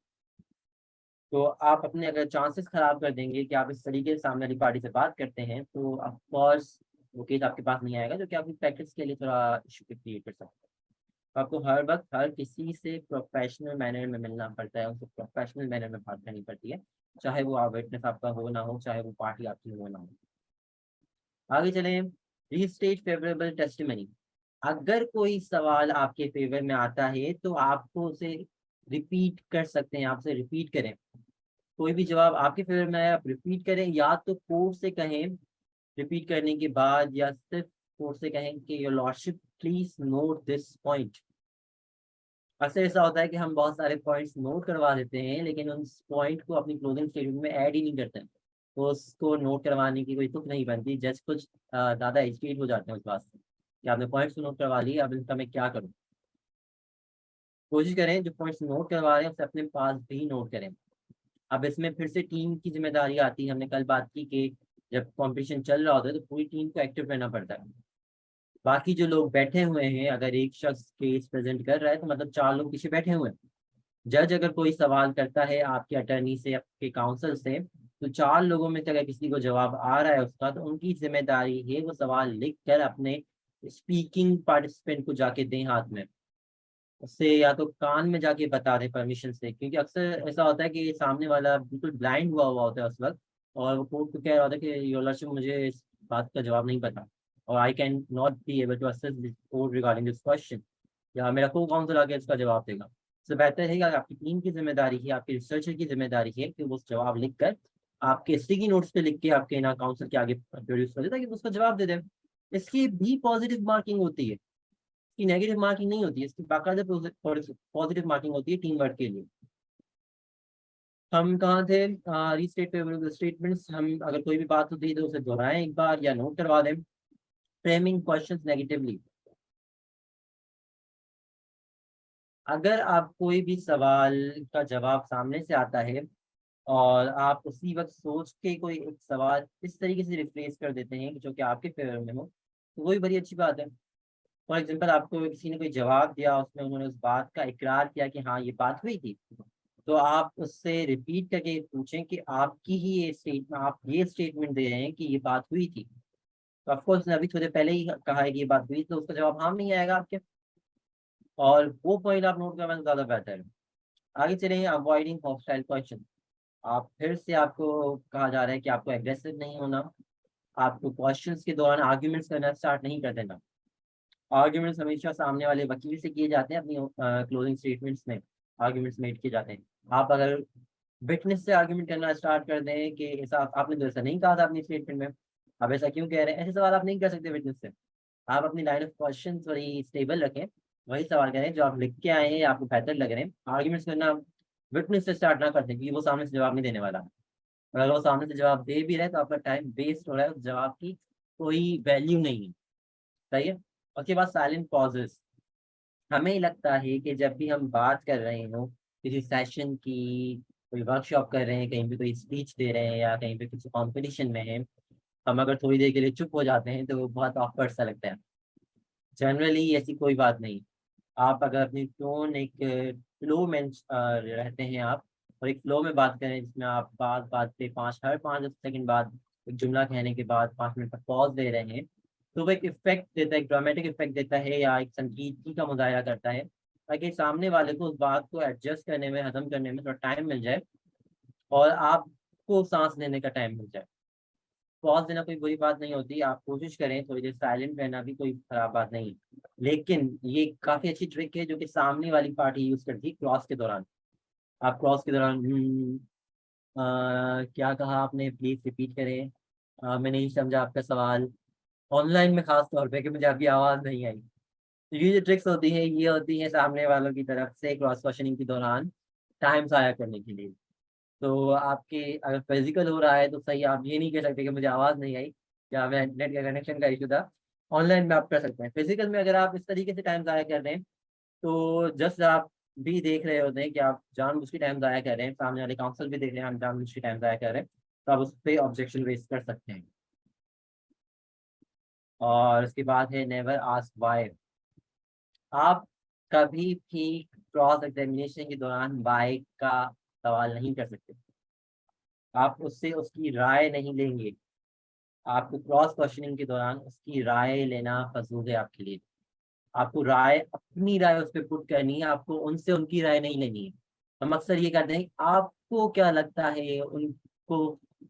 तो आप अपने अगर चांसेस खराब कर देंगे कि आप इस तरीके से सामने वाली पार्टी से बात करते हैं, तो ऑफ कोर्स वो केस आपके पास नहीं आएगा, जो कि आपकी प्रैक्टिस के लिए थोड़ा इशू क्रिएट कर सकता है। तो आपको हर वक्त हर किसी से प्रोफेशनल मैनर में मिलना पड़ता है, उनसे प्रोफेशनल मैनर में बात करनी पड़ती है, चाहे वो आप विटनेस आपका हो ना हो, चाहे वो पार्टी आपकी हो ना हो। आगे चलें, रीस्टेट फेवरेबल टेस्टिमनी। अगर कोई सवाल आपके फेवर में आता है तो आपको उसे रिपीट कर सकते हैं, आपसे रिपीट करें। कोई भी जवाब आपके फेवर में आया आप रिपीट करें, या तो कोर्ट से कहें रिपीट करने के बाद, या सिर्फ कोर्ट से कहें कि your lordship please note this point. अक्सर ऐसा होता है कि हम बहुत सारे पॉइंट्स नोट करवा देते हैं, लेकिन उस पॉइंट को अपनी क्लोजिंग स्टेटमेंट में ऐड ही नहीं करते हैं, तो उसको नोट करवाने की कोई तुक नहीं बनती। जज कुछ ज़्यादा एजुकेट हो जाते हैं उस बात से कि आपने पॉइंट्स नोट करवा लिए, अब इनका मैं क्या करूँ। कोशिश करें जो पॉइंट्स नोट करवा रहे हैं उसे अपने पास भी नोट करें। अब इसमें फिर से टीम की जिम्मेदारी आती है। हमने कल बात की कि जब कंपटीशन चल रहा होता है तो पूरी टीम को एक्टिव रहना पड़ता है। बाकी जो लोग बैठे हुए हैं, अगर एक शख्स केस प्रेजेंट कर रहा है तो मतलब 4 लोग पीछे बैठे हुए हैं। जज अगर कोई सवाल करता है आपके अटर्नी से, आपके काउंसल से, तो 4 लोगों में से अगर किसी को जवाब आ रहा है उसका, तो उनकी जिम्मेदारी है वो सवाल लिख कर अपने स्पीकिंग पार्टिसिपेंट को जाके दें हाथ में, उससे या तो कान में जाके बता दें परमिशन से, क्योंकि अक्सर ऐसा होता है कि सामने वाला बिल्कुल ब्लाइंड हुआ हुआ होता है उस वक्त, और वो कोर्ट को कह रहा होता है कि योर लॉर्डशिप मुझे इस बात का जवाब नहीं पता, और I can not be able to assess this court regarding this question, या मेरा को काउंसिल आके इसका जवाब देगा। इससे बेहतर है कि आपकी टीम की जिम्मेदारी है, आपके रिसर्चर की जिम्मेदारी है कि वो जवाब लिख कर आपके स्टिकी नोट्स पे लिख के आपके ना काउंसिल के आगे प्रोड्यूस कर दे, ताकि वो उसका जवाब दे दें। इसकी भी पॉजिटिव मार्किंग होती है, इसकी नेगेटिव मार्किंग नहीं होती है, इसकी बाकायदा पॉजिटिव मार्किंग होती है टीम वर्क के लिए। हम कहाँ थे, रीस्टेट फेवरेबल स्टेटमेंट्स। हम अगर कोई भी बात होती है तो उसे दोहराएं एक बार या नोट करवा दें। Framing questions negatively. अगर आप कोई भी सवाल का जवाब सामने से आता है और आप उसी वक्त सोच के कोई एक सवाल इस तरीके से रिप्लेस कर देते हैं कि जो कि आपके फेवर में हो, तो वही बड़ी अच्छी बात है। फॉर एग्जाम्पल, आपको किसी ने कोई जवाब दिया, उसमें उन्होंने उस बात का इकरार किया कि हाँ ये बात हुई थी, तो आप उससे रिपीट करके पूछें कि आपकी ही ये स्टेटमेंट, आप ये स्टेटमेंट दे रहे हैं कि ये बात हुई थी, तो ऑफकोर्स उसने अभी थोड़े पहले ही कहा है कि ये बात हुई, तो उसका जवाब हाँ नहीं आएगा आपके, और वो पॉइंट आप नोट करना ज़्यादा बेहतर है। आगे चलेंगे, अवॉइडिंग हॉस्टाइल क्वेश्चन। आप फिर से आपको कहा जा रहा है कि आपको एग्रेसिव नहीं होना, आपको क्वेश्चंस के दौरान आर्ग्यूमेंट्स करना स्टार्ट नहीं कर देना। आर्ग्यूमेंट्स हमेशा सामने वाले वकील से किए जाते हैं, अपनी क्लोजिंग स्टेटमेंट्स में आर्ग्यूमेंट्स मेड किए जाते हैं। आप अगर विटनेस से आर्ग्यूमेंट करना स्टार्ट कर दें कि ऐसा आपने तो ऐसा नहीं कहा था अपनी स्टेटमेंट में, आप ऐसा क्यों कह रहे हैं, ऐसे सवाल आप नहीं कर सकते विटनेस से। आप अपनी लाइन ऑफ क्वेश्चन थोड़ी स्टेबल रखें, वही सवाल करें जो आप लिख के आए हैं या आपको बेहतर लग रहे हैं। आर्ग्यूमेंट्स करना विटनेस से स्टार्ट ना करते, क्योंकि वो सामने से जवाब नहीं देने वाला, और अगर वो सामने से जवाब दे भी रहे तो आपका टाइम वेस्ट हो रहा है, उस जवाब की कोई वैल्यू नहीं है। सही है। उसके बाद साइलेंट पॉजेस। हमें लगता है कि जब भी हम बात कर रहे हो किसी सेशन की, कोई वर्कशॉप कर रहे हैं, कहीं पे कोई स्पीच दे रहे हैं, या कहीं पे किसी कंपटीशन में है, हम अगर थोड़ी देर के लिए चुप हो जाते हैं तो वो बहुत ऑकवर्ड सा लगता है। जनरली ऐसी कोई बात नहीं। आप अगर अपनी टोन एक फ्लो में रहते हैं आप, और एक फ्लो में बात करें जिसमें आप बात बात पे हर 5 सेकंड बाद एक जुमला कहने के बाद 5 मिनट का पॉज दे रहे हैं, तो वो एक इफेक्ट देता है, एक ड्रामेटिक इफेक्ट देता है, या एक संगीत का मुजाहरा करता है, ताकि सामने वाले को उस बात को एडजस्ट करने में, हजम करने में थोड़ा टाइम मिल जाए, और आपको सांस लेने का टाइम मिल जाए। पॉज देना कोई बुरी बात नहीं होती, आप कोशिश करें थोड़ी देर साइलेंट रहना भी कोई खराब बात नहीं है, लेकिन ये काफी अच्छी ट्रिक है जो कि सामने वाली पार्टी यूज करती है क्रॉस के दौरान। आप क्रॉस के दौरान क्या कहा आपने, प्लीज रिपीट करें, मैं नहीं समझा आपका सवाल, ऑनलाइन में खास तौर पे कि मुझे आपकी आवाज नहीं आई। तो ये जो ट्रिक्स होती है ये होती है सामने वालों की तरफ से क्रॉस क्वेश्चनिंग के दौरान टाइम ज़ाया करने के लिए। तो आपके अगर फिजिकल हो रहा है तो सही, आप ये नहीं कह सकते कि मुझे आवाज़ नहीं आई या मैं नेट का कनेक्शन का इशू था। ऑनलाइन में आप कर सकते हैं। फिजिकल में अगर आप इस तरीके से टाइम ज़ाया कर रहे हैं, तो जस्ट आप भी देख रहे होते हैं कि आप जानबूझ के टाइम ज़ाया कर रहे हैं, सामने वाले काउंसिल भी देख रहे हैं आप जानबूझ के टाइम ज़ाया कर रहे हैं, तो आप उस पर ऑब्जेक्शन रेज कर सकते हैं। और उसके बाद है नेवर आस्क व्हाई। आप कभी भी क्रॉस एग्जामिनेशन के दौरान व्हाई का सवाल नहीं कर सकते। आप उससे उसकी राय नहीं लेंगे। आपको क्रॉस क्वेश्चनिंग के दौरान उसकी राय लेना फजूल है आपके लिए। आपको राय, अपनी राय उस पर पुट करनी है, आपको उनसे उनकी राय नहीं लेनी है। हम अक्सर ये करते हैं, आपको क्या लगता है उनको।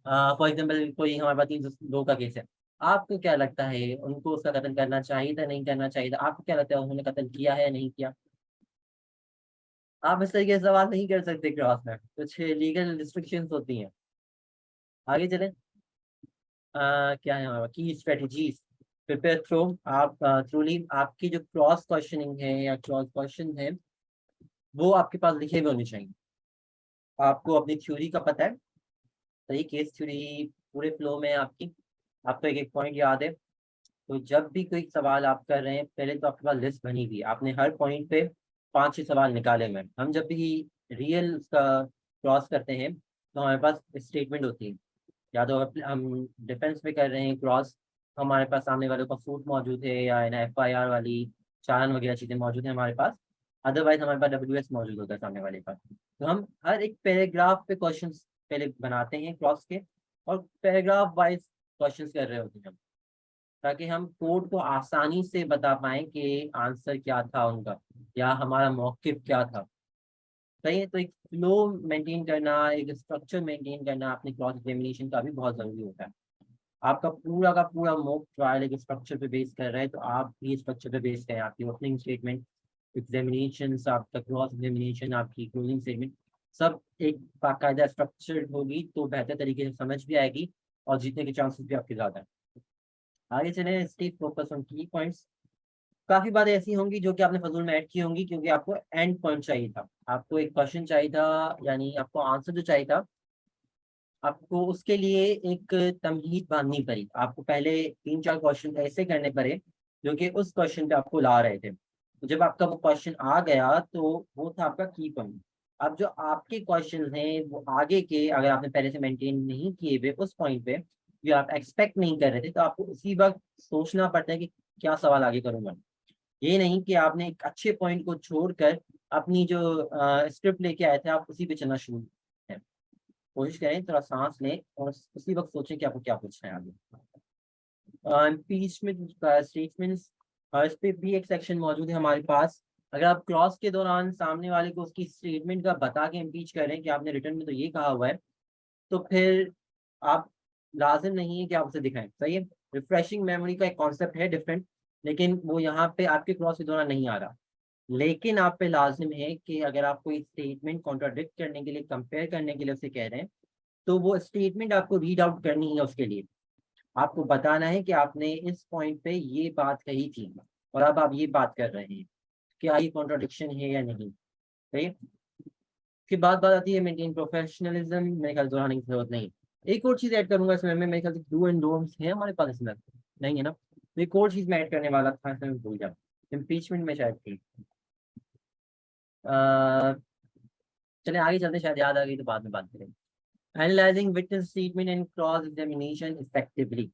फॉर एग्जाम्पल कोई हमारे पास 302 का केस है। आपको क्या लगता है उनको उसका कत्ल करना चाहिए था, नहीं करना चाहिए था? आपको क्या लगता है उन्होंने कत्ल किया है, नहीं किया? आप इस तरीके से सवाल नहीं कर सकते क्रॉस में, कुछ लीगल रिस्ट्रिक्शंस होती हैं। आगे चलें। क्या है हमारा की स्ट्रेटजीज प्रिपेयर थ्रू। आप थ्रूली आपकी जो क्रॉस क्वेश्चनिंग है या क्रॉस क्वेश्चन है वो आपके पास लिखे हुए होने चाहिए। आपको अपनी थ्योरी का पता है, सही केस थ्योरी पूरे फ्लो में है आपकी। आपको एक एक पॉइंट याद है। तो जब भी कोई सवाल आप कर रहे हैं, पहले तो आपके पास लिस्ट बनी हुई है, आपने हर पॉइंट पे 5-6 सवाल निकाले हुए हैं। हम जब भी रियल उसका क्रॉस करते हैं तो हमारे पास स्टेटमेंट होती है। या तो हम डिफेंस में कर रहे हैं क्रॉस, हमारे पास सामने वाले का सूट मौजूद है या है ना FIR वाली चालान वगैरह चीज़ें मौजूद है हमारे पास। अदरवाइज हमारे पास WS मौजूद होता है सामने वाले का। तो हम हर एक पैराग्राफ पे क्वेश्चंस पहले बनाते हैं क्रॉस के, और पैराग्राफ वाइज क्वेश्चंस कर रहे होते हैं हम, ताकि हम कोड को आसानी से बता पाएं कि आंसर क्या था उनका या हमारा मौकिफ क्या था। सही है। तो एक फ्लो मेंटेन करना, एक स्ट्रक्चर मेंटेन करना अपने क्रॉस एग्जामिनेशन का भी बहुत जरूरी होता है। आपका पूरा का पूरा मॉक ट्रायल एक स्ट्रक्चर पे बेस कर रहा है, तो आप भी स्ट्रक्चर पे बेस करें। आपकी ओपनिंग स्टेटमेंट, एग्जामिनेशन, आपका क्रॉस एग्जामिनेशन, आपकी क्लोजिंग स्टेटमेंट, सब एक बाकायदा स्ट्रक्चर होगी तो बेहतर तरीके से समझ भी आएगी और जीतने के चांसेस भी आपके ज़्यादा हैं। आगे चले, स्टे फोकस ऑन की पॉइंट्स। काफी बातें ऐसी होंगी जो कि आपने फजूल में ऐड की होंगी, क्योंकि आपको एंड पॉइंट चाहिए था, आपको एक क्वेश्चन चाहिए था, यानी आपको आंसर जो चाहिए था, आपको उसके लिए एक तमहीद बांधनी पड़ी। आपको पहले 3-4 क्वेश्चन ऐसे करने पड़े जो कि उस क्वेश्चन पे आपको ला रहे थे। तो जब आपका वो क्वेश्चन आ गया तो वो था आपका की पॉइंट। अब जो आपके क्वेश्चन हैं वो आगे के, अगर आपने पहले से मेंटेन नहीं किए हुए उस पॉइंट पे, जो आप एक्सपेक्ट नहीं कर रहे थे, तो आपको उसी वक्त सोचना पड़ता है कि क्या सवाल आगे करूंगा। ये नहीं कि आपने एक अच्छे पॉइंट को छोड़कर अपनी जो स्क्रिप्ट लेके आए थे आप उसी पे चलना शुरू है। कोशिश करें, थोड़ा सांस लें और उसी वक्त सोचें कि आपको क्या पूछना है आगे। इम्पीचमेंट स्टेटमेंट्स, इस पे भी एक सेक्शन मौजूद है हमारे पास। अगर आप क्लॉज के दौरान सामने वाले को उसकी स्टेटमेंट का बता के इम्पीच कर रहे हैं कि आपने रिटर्न में तो ये कहा हुआ है, तो फिर आप, लाजिम नहीं है कि आप उसे दिखाएं। सही है। रिफ्रेशिंग मेमोरी का एक कॉन्सेप्ट है डिफरेंट, लेकिन वो यहाँ पे आपके क्रॉस के दौरान नहीं आ रहा। लेकिन आप पे लाजिम है कि अगर आप कोई स्टेटमेंट कॉन्ट्राडिक्ट करने के लिए, कंपेयर करने के लिए उसे कह रहे हैं, तो वो स्टेटमेंट आपको रीड आउट करनी है। उसके लिए आपको बताना है कि आपने इस पॉइंट पे ये बात कही थी और अब आप ये बात कर रहे हैं, क्या ये कॉन्ट्राडिक्शन है या नहीं। सही है। फिर बात आती है मेंटेन प्रोफेशनलिज्म। मेरे ख्याल दोहराने की जरूरत नहीं। एक और चीज ऐड करूंगा इसमें, मेरे ख्याल से डू एंड डोंट्स है हमारे पास इसमें, नहीं है ना? तो एक और चीज मैं ऐड करने वाला था, इसमें भूल गया। इम्पीचमेंट में शायद थी। चले आगे चलते, शायद याद आ गई तो बाद में बात करेंगे। Analysing witness statement and cross examination effectively.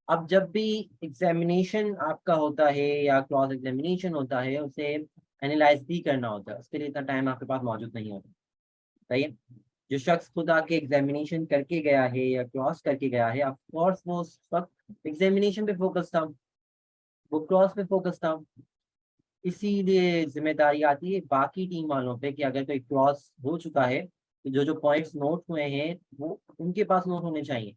अब जब भी एग्जामिनेशन आपका होता है या क्रॉस एग्जामिनेशन होता है, उसे एनालाइज भी करना होता है, उसके लिए इतना टाइम आपके पास मौजूद नहीं होता। सही है। जो शख्स खुद आके एग्जामिनेशन करके गया है या क्रॉस करके गया है, ऑफ कोर्स वो उस वक्त एग्जामिनेशन पे फोकस था, वो क्रॉस पे फोकस था। इसीलिए जिम्मेदारी आती है बाकी टीम वालों पे कि अगर कोई क्रॉस हो चुका है तो जो जो पॉइंट्स नोट हुए हैं वो उनके पास नोट होने चाहिए।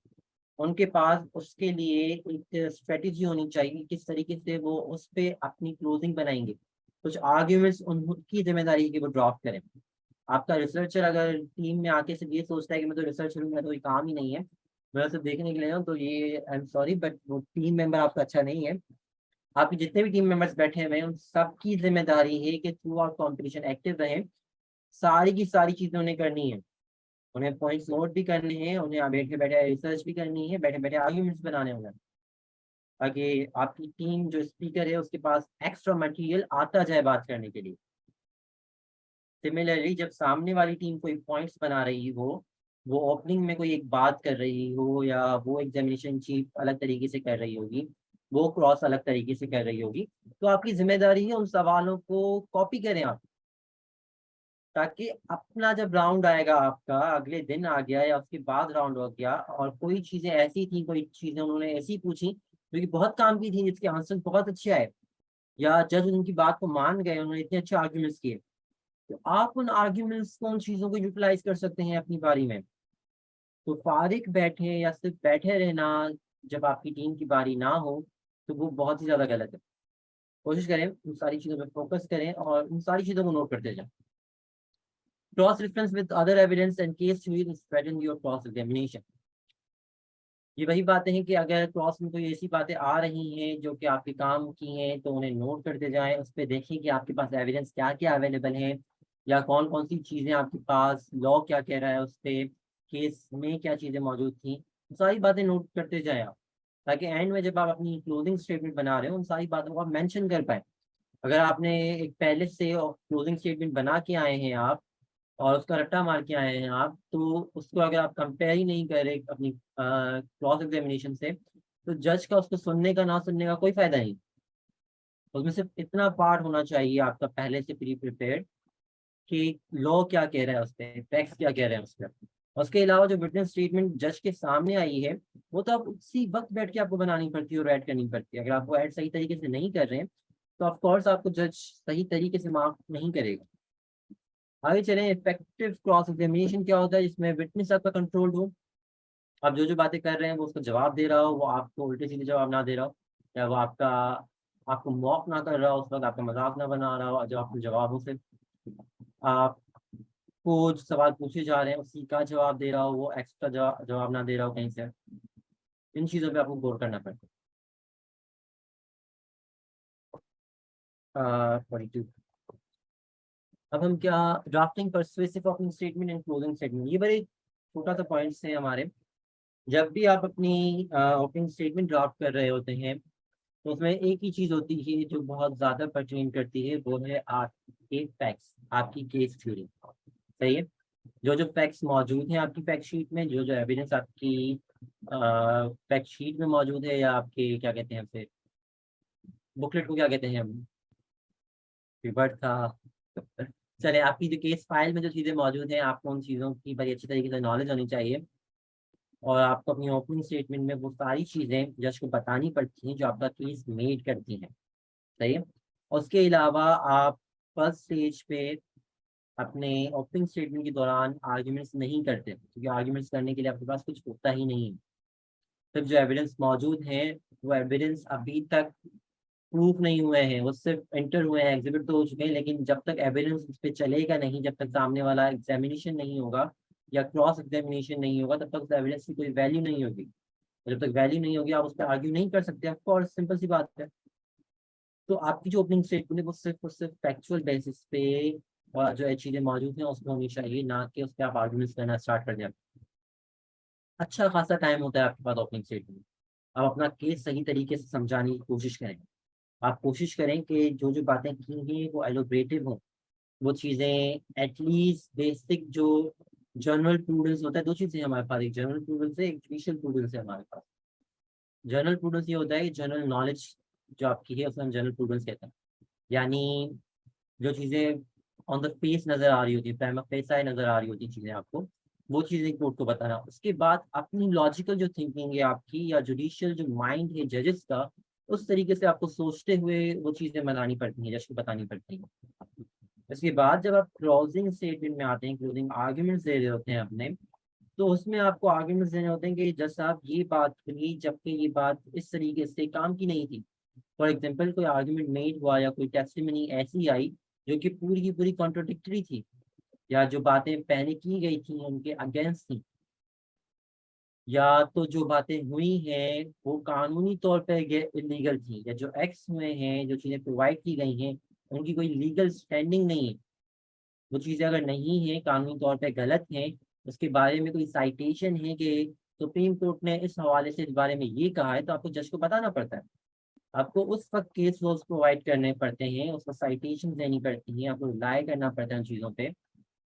उनके पास उसके लिए एक स्ट्रेटेजी होनी चाहिए, किस तरीके से वो उस पे अपनी क्लोजिंग बनाएंगे। कुछ आर्ग्यूमेंट्स उनकी जिम्मेदारी है कि वो ड्रॉप करें। आपका रिसर्चर अगर टीम में आके सिर्फ ये सोचता है कि मैं तो रिसर्चर हूँ, मैं तो ये काम ही नहीं है, मैं सिर्फ देखने के लिए हूँ, तो ये आई एम सॉरी बट वो टीम मेंबर आपका अच्छा नहीं है। आपके जितने भी टीम मेंबर्स बैठे हुए हैं उन सबकी जिम्मेदारी है कि थ्रू आउट कॉम्पिटिशन एक्टिव रहें। सारी की सारी चीजें उन्हें करनी है। उन्हें पॉइंट्स नोट भी करने हैं, उन्हें बैठे बैठे रिसर्च भी करनी है, बैठे बैठे आर्ग्यूमेंट्स बनाने होंगे, ताकि आपकी टीम जो स्पीकर है उसके पास एक्स्ट्रा मटेरियल आता जाए बात करने के लिए। सिमिलरली जब सामने वाली टीम कोई पॉइंट्स बना रही हो, वो ओपनिंग में कोई एक बात कर रही हो या वो एग्जामिनेशन चीफ अलग तरीके से कर रही होगी, वो क्रॉस अलग तरीके से कर रही होगी। तो आपकी जिम्मेदारी है उन सवालों को कॉपी करें आप, ताकि अपना जब राउंड आएगा आपका, अगले दिन आ गया या उसके बाद राउंड हो गया, और कोई चीजें ऐसी थी, कोई चीजें उन्होंने ऐसी पूछी जो कि बहुत काम की थी, जिसके आंसर बहुत अच्छे आए, या जज उनकी बात को मान गए, उन्होंने इतने अच्छे आर्ग्यूमेंट्स किए, तो आप उन आर्ग्यूमेंट्स को, उन चीजों को यूटिलाइज कर सकते हैं अपनी बारी में। तो फारिग बैठे या सिर्फ बैठे रहना जब आपकी टीम की बारी ना हो, तो वो बहुत ही ज्यादा गलत है। कोशिश करें उन सारी चीजों पर फोकस करें और उन सारी चीजों को नोट करते जाएं। Cross reference with other evidence and case theory strengthen your cross examination. ये वही बातें हैं कि अगर क्रॉस में कोई ऐसी बातें आ रही हैं जो कि आपके काम की हैं, तो उन्हें नोट करते जाएं, उस पर देखें कि आपके पास एविडेंस क्या क्या अवेलेबल है, या कौन कौन सी चीज़ें आपके पास, लॉ क्या कह रहा है उस पर, केस में क्या चीज़ें मौजूद थी, सारी बातें नोट करते जाएं आप, ताकि एंड में जब आप अपनी क्लोजिंग स्टेटमेंट बना रहे हो उन सारी बातों को आप मेंशन कर पाए। अगर आपने एक पहले से क्लोजिंग स्टेटमेंट बना के आए हैं आप, और उसका रट्टा मार के आए हैं आप, तो उसको अगर आप कंपेयर ही नहीं करें अपनी क्रॉस एग्जामिनेशन से, तो जज का उसको सुनने का ना सुनने का कोई फायदा नहीं। उसमें सिर्फ इतना पार्ट होना चाहिए आपका पहले से प्री प्रिपेयर्ड, कि लॉ क्या कह रहा है उस पर, फैक्ट्स क्या कह रहे हैं उस पर। उसके अलावा जो विटनेस स्टेटमेंट जज के सामने आई है, वो तो आप उसी वक्त बैठ के आपको बनानी पड़ती है और ऐड करनी पड़ती है। अगर आप वो ऐड सही तरीके से नहीं कर रहे हैं, तो ऑफकोर्स आपको जज सही तरीके से मार्क नहीं करेगा। आगे चलें, इफेक्टिव क्रॉस एग्जामिनेशन क्या होता है, जिसमें विटनेस आपका कंट्रोल्ड हो, आप जो जो बातें कर रहे हैं वो उसका जवाब दे रहा हो, वो आपको उल्टे सीधे जवाब ना दे रहा हो, या वो आपको मॉक ना कर रहा हो, उस वक्त आपका मजाक ना बना रहा हो, जो आपके जवाबों से आपको जो सवाल पूछे जा रहे हैं उसी का जवाब दे रहा हो, वो एक्स्ट्रा जवाब ना दे रहा हो कहीं से। इन चीज़ों पे आपको गौर करना पड़ता है। 42। अब हम क्या, drafting persuasive opening statement and closing statement, ये बड़े छोटा सा पॉइंट्स हैं हमारे। जब भी आप अपनी ओपनिंग स्टेटमेंट ड्राफ्ट कर रहे होते हैं, तो उसमें एक ही चीज होती है जो बहुत ज्यादा पर्टेन करती है, वो है आपके फैक्ट्स, आपकी केस थ्योरी। सही है। जो जो फैक्ट्स मौजूद हैं आपकी फैक्ट शीट में, जो जो एविडेंस आपकी फैक्ट शीट में मौजूद है, या आपके क्या कहते हैं उसे, बुकलेट को क्या कहते हैं हम, रिवर्ट था। चले, आपकी जो केस फाइल में जो चीज़ें मौजूद हैं, आपको उन चीज़ों की बड़ी अच्छी तरीके से नॉलेज होनी चाहिए, और आपको अपनी ओपनिंग स्टेटमेंट में वो सारी चीज़ें जज को बतानी पड़ती हैं जो आपका केस मेड करती हैं। सही है। उसके अलावा आप फर्स्ट स्टेज पे अपने ओपनिंग स्टेटमेंट के दौरान आर्ग्यूमेंट्स नहीं करते, क्योंकि आर्ग्यूमेंट्स करने के लिए आपके पास कुछ होता ही नहीं है। सिर्फ जो एविडेंस मौजूद हैं, वो एविडेंस अभी तक प्रूफ नहीं हुए हैं, वो सिर्फ एंटर हुए हैं, एग्जिबिट तो हो चुके हैं, लेकिन जब तक एविडेंस उस पर चलेगा नहीं, जब तक सामने वाला एग्जामिनेशन नहीं होगा या क्रॉस एग्जामिनेशन नहीं होगा, तब तक उस एविडेंस की कोई वैल्यू नहीं होगी। जब तक वैल्यू नहीं होगी, आप उस पर आर्ग्यू नहीं कर सकते, ऑफ सिंपल सी बात है। तो आपकी जो ओपनिंग स्टेटमेंट है, वो सिर्फ फैक्चुअल बेसिस पे और जो चीज़ें मौजूद हैं उसमें होनी चाहिए, ना कि उस पर आप आर्ग्यूमेंट्स करना स्टार्ट कर दें। अच्छा खासा टाइम होता है आपके पास ओपनिंग स्टेटमेंट। आप अपना केस सही तरीके से समझाने की कोशिश करें। आप कोशिश करें कि जो जो बातें की हैं वो एलोबरेटिव हों, वो चीज़ें एटलीस्ट बेसिक जो जनरल प्रूडेंस होता है, दो चीज़ें हमारे पास, एक जनरल प्रूडेंस है, एक जुडिशियल प्रूडेंस है हमारे पास। जनरल प्रूडेंस ये होता है कि जनरल नॉलेज जो आपकी है उसे हम जनरल प्रूडेंस कहते हैं। यानी जो चीज़ें ऑन द फेस नज़र आ रही होती है, प्राइमा फेसाई नज़र आ रही होती चीज़ें आपको, वो चीज़ें कोर्ट को बताना। उसके बाद अपनी लॉजिकल जो थिंकिंग है आपकी, या जुडिशियल जो माइंड है जजेस का, उस तरीके से आपको सोचते हुए वो चीज़ें बनानी पड़ती हैं, जज को बतानी पड़ती हैं। इसके बाद जब आप क्लोजिंग स्टेटमेंट में आते हैं, क्लोजिंग आर्ग्यूमेंट्स दे रहे होते हैं अपने, तो उसमें आपको आर्ग्यूमेंट्स देने होते हैं कि जज साहब ये बात हुई, जबकि ये बात इस तरीके से काम की नहीं थी। फॉर एग्जाम्पल, कोई आर्ग्यूमेंट मेड हुआ या कोई टेस्टिमनी ऐसी आई जो कि पूरी की पूरी कॉन्ट्रोडिक्टरी थी, या जो बातें पहले की गई थी उनके अगेंस्ट थी, या तो जो बातें हुई हैं वो कानूनी तौर पर इलीगल थी, या जो एक्ट्स हुए हैं, जो चीज़ें प्रोवाइड की गई हैं, उनकी कोई लीगल स्टैंडिंग नहीं है। वो चीज़ें अगर नहीं है, कानूनी तौर पे गलत हैं, उसके बारे में कोई साइटेशन है कि सुप्रीम कोर्ट ने इस हवाले से इस बारे में ये कहा है, तो आपको जज को बताना पड़ता है। आपको उस वक्त केस लॉज प्रोवाइड करने पड़ते हैं, उसका साइटेशन देनी पड़ती है, आपको रिलाय करना पड़ता है उन चीज़ों पे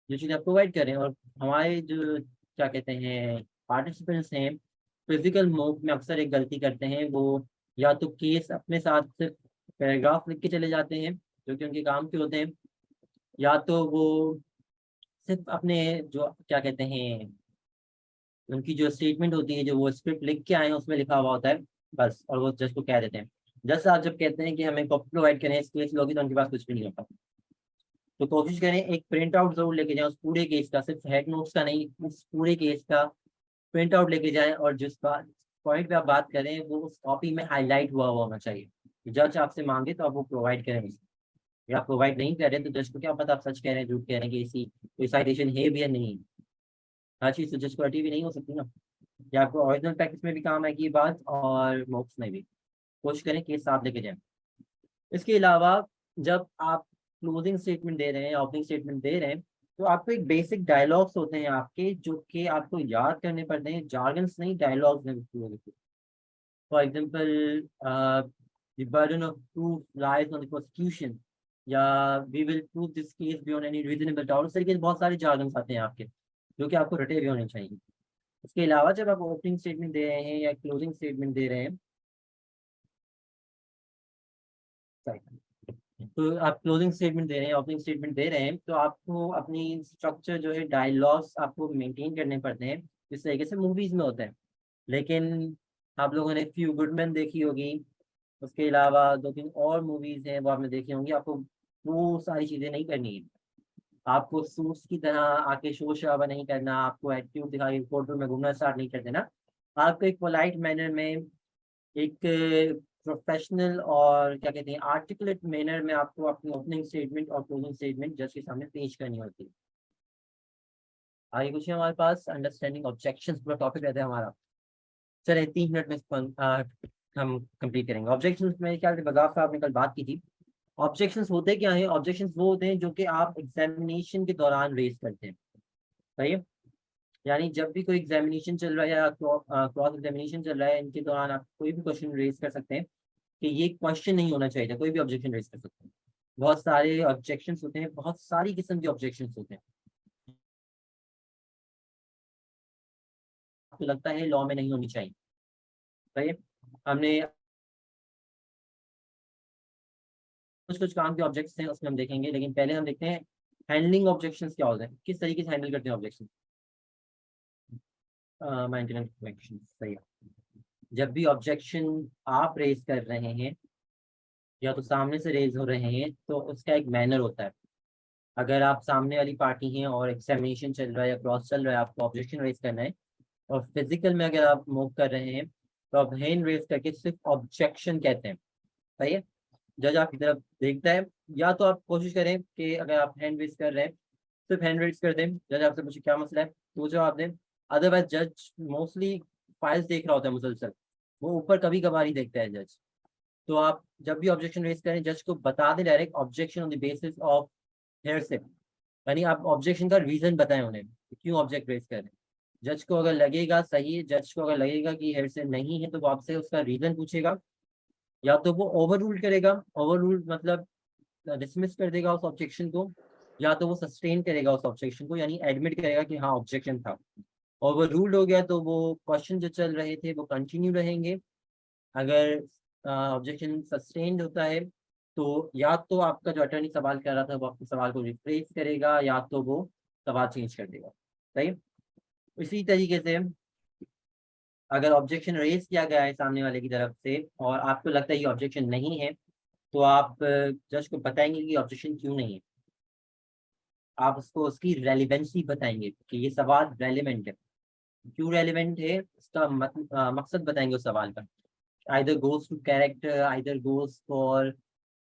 जो चीज़ें आप प्रोवाइड करें। और हमारे जो क्या कहते हैं पार्टिसिपेंट्स हैं, फिजिकल मूव में अक्सर एक गलती करते हैं, वो या तो केस अपने साथ सिर्फ पैराग्राफ लिख के चले जाते हैं जो कि उनके काम के होते हैं, या तो वो सिर्फ अपने जो क्या कहते हैं उनकी जो स्टेटमेंट होती है, जो वो स्क्रिप्ट लिख के आए हैं उसमें लिखा हुआ होता है बस, और वो जज को कह देते हैं। जज आप जब कहते हैं कि हमें कॉपी प्रोवाइड करें इस केस लोगी, तो उनके पास कुछ भी नहीं होता। तो कोशिश करें एक प्रिंट आउट जरूर लेके जाएं उस पूरे केस का, सिर्फ हेड नोट्स का नहीं, उस पूरे केस का प्रिंट आउट लेके जाएं, और जिस बात पॉइंट पे आप बात करें वो उस कॉपी में हाईलाइट हुआ होना चाहिए। जज आपसे मांगे तो आप वो प्रोवाइड करें उसे। या आप प्रोवाइड नहीं कर रहे तो जज को क्या पता आप सच कह रहे हैं झूठ कह रहे हैं, कि इसी कोई साइटेशन है भी या नहीं। हर चीज़ तो जज को हटी भी नहीं हो सकती ना। या आपको ओरिजिनल प्रैक्टिस में भी काम आएगी ये बात, और मॉक्स में भी। कोशिश करें केस साफ लेके जाएं। इसके अलावा जब आप क्लोजिंग स्टेटमेंट दे रहे हैं या ओपनिंग स्टेटमेंट दे रहे हैं, तो आपको एक बेसिक डायलॉग्स होते हैं आपके, जो कि आपको याद करने पड़ते हैं, जार्गन्स नहीं, डायलॉग्स में। For example, the burden of proof lies on the prosecution, या we will prove this case beyond any reasonable doubt. इस तरीके से बहुत सारे जार्गन्स आते हैं आपके, जो कि आपको रटे हुए होने चाहिए। इसके अलावा जब आप ओपनिंग स्टेटमेंट दे रहे हैं या क्लोजिंग स्टेटमेंट दे रहे हैं, तो आप क्लोजिंग स्टेटमेंट दे रहे हैं, ओपनिंग स्टेटमेंट दे रहे हैं, तो आपको अपनी स्ट्रक्चर जो है, डायलॉग्स आपको मेंटेन करने पड़ते हैं जिस तरीके से मूवीज में होता है। लेकिन आप लोगों ने फ्यू गुडमैन देखी होगी, उसके अलावा दो तीन और मूवीज हैं वो आपने देखी होंगी। आपको वो सारी चीज़ें नहीं करनी है। आपको सूट्स की तरह आके शोर शराबा नहीं करना, आपको एटीट्यूड दिखा के कोर्ट में घूमना स्टार्ट नहीं कर देना। आपको एक पोलाइट मैनर में, एक प्रोफेशनल और क्या कहते हैं आर्टिकुलेट मैनर में आपको अपनी ओपनिंग स्टेटमेंट और क्लोजिंग स्टेटमेंट जज के सामने पेश करनी होती है। आगे कुछ है हमारे पास, अंडरस्टैंडिंग ऑब्जेक्शंस पूरा टॉपिक रहता है हमारा। चलिए 3 मिनट में हम कंप्लीट करेंगे। ऑब्जेक्शंस में क्या बगाव साहब ने कल बात की थी। ऑब्जेक्शंस होते क्या हैं? ऑब्जेक्शंस वो होते हैं जो कि आप एग्जामिनेशन के दौरान रेज करते हैं। सही है? यानी जब भी कोई एग्जामिनेशन चल रहा है या क्रॉस एग्जामिनेशन चल रहा है, इनके दौरान आप कोई भी क्वेश्चन रेज कर सकते हैं कि ये क्वेश्चन नहीं होना चाहिए था, कोई भी ऑब्जेक्शन रेज कर सकते हैं। बहुत सारे ऑब्जेक्शंस होते हैं, बहुत सारी किस्म के ऑब्जेक्शंस होते हैं। आपको लगता है लॉ में नहीं होनी चाहिए। सही है? हमने कुछ कुछ काम के ऑब्जेक्ट्स हैं उसमें हम देखेंगे, लेकिन पहले हम देखते हैं हैंडलिंग ऑब्जेक्शंस क्या होते हैं, किस तरीके से हैंडल करते हैं ऑब्जेक्शन। मेंटेनेंस ऑब्जेक्शन, सही है। जब भी ऑब्जेक्शन आप रेज कर रहे हैं या तो सामने से रेज हो रहे हैं, तो उसका एक मैनर होता है। अगर आप सामने वाली पार्टी हैं और एग्जामिनेशन चल रहा है या क्रॉस चल रहा है, आपको ऑब्जेक्शन रेज करना है, और फिजिकल में अगर आप मूव कर रहे हैं, तो आप हैंड रेज करके सिर्फ ऑब्जेक्शन कहते हैं। सही है? जज आपकी तरफ देखता है, या तो आप कोशिश करें कि अगर आप हैंड रेज कर रहे हैं, सिर्फ हैंड रेज कर दें, जज आपसे पूछे क्या मसला है तो जवाब दें। अदरवाइज जज मोस्टली फाइल्स देख रहा होता है मुसलसल, वो ऊपर कभी कभार ही देखता है जज। तो आप जब भी ऑब्जेक्शन रेज करें, जज को बता दें direct, objection on the basis of heirship. यानी आप ऑब्जेक्शन का रीजन बताएं उन्हें कि क्यों ऑब्जेक्ट रेज कर रहे हैं। जज को अगर लगेगा सही है, जज को अगर लगेगा कि हेयरशिप नहीं है, तो वो आपसे उसका रीजन पूछेगा। या तो वो ओवर रूल करेगा, ओवर रूल मतलब डिसमिस कर देगा उस ऑब्जेक्शन को, या तो वो सस्टेन करेगा उस ऑब्जेक्शन को, यानी एडमिट करेगा कि हाँ ऑब्जेक्शन था। ओवर रूल्ड हो गया तो वो क्वेश्चन जो चल रहे थे वो कंटिन्यू रहेंगे। अगर ऑब्जेक्शन सस्टेन्ड होता है, तो या तो आपका जो अटर्नी सवाल कर रहा था वो आपके सवाल को रिप्लेस करेगा, या तो वो सवाल चेंज कर देगा। सही है? इसी तरीके से अगर ऑब्जेक्शन रेज किया गया है सामने वाले की तरफ से और आपको लगता है ये ऑब्जेक्शन नहीं है, तो आप जज को बताएंगे कि ऑब्जेक्शन क्यों नहीं है। आप उसको उसकी रेलिवेंसी बताएंगे कि ये सवाल रेलिवेंट है। क्यों रेलिवेंट है इसका मकसद बताएंगे उस सवाल का। Either goes to character, either goes for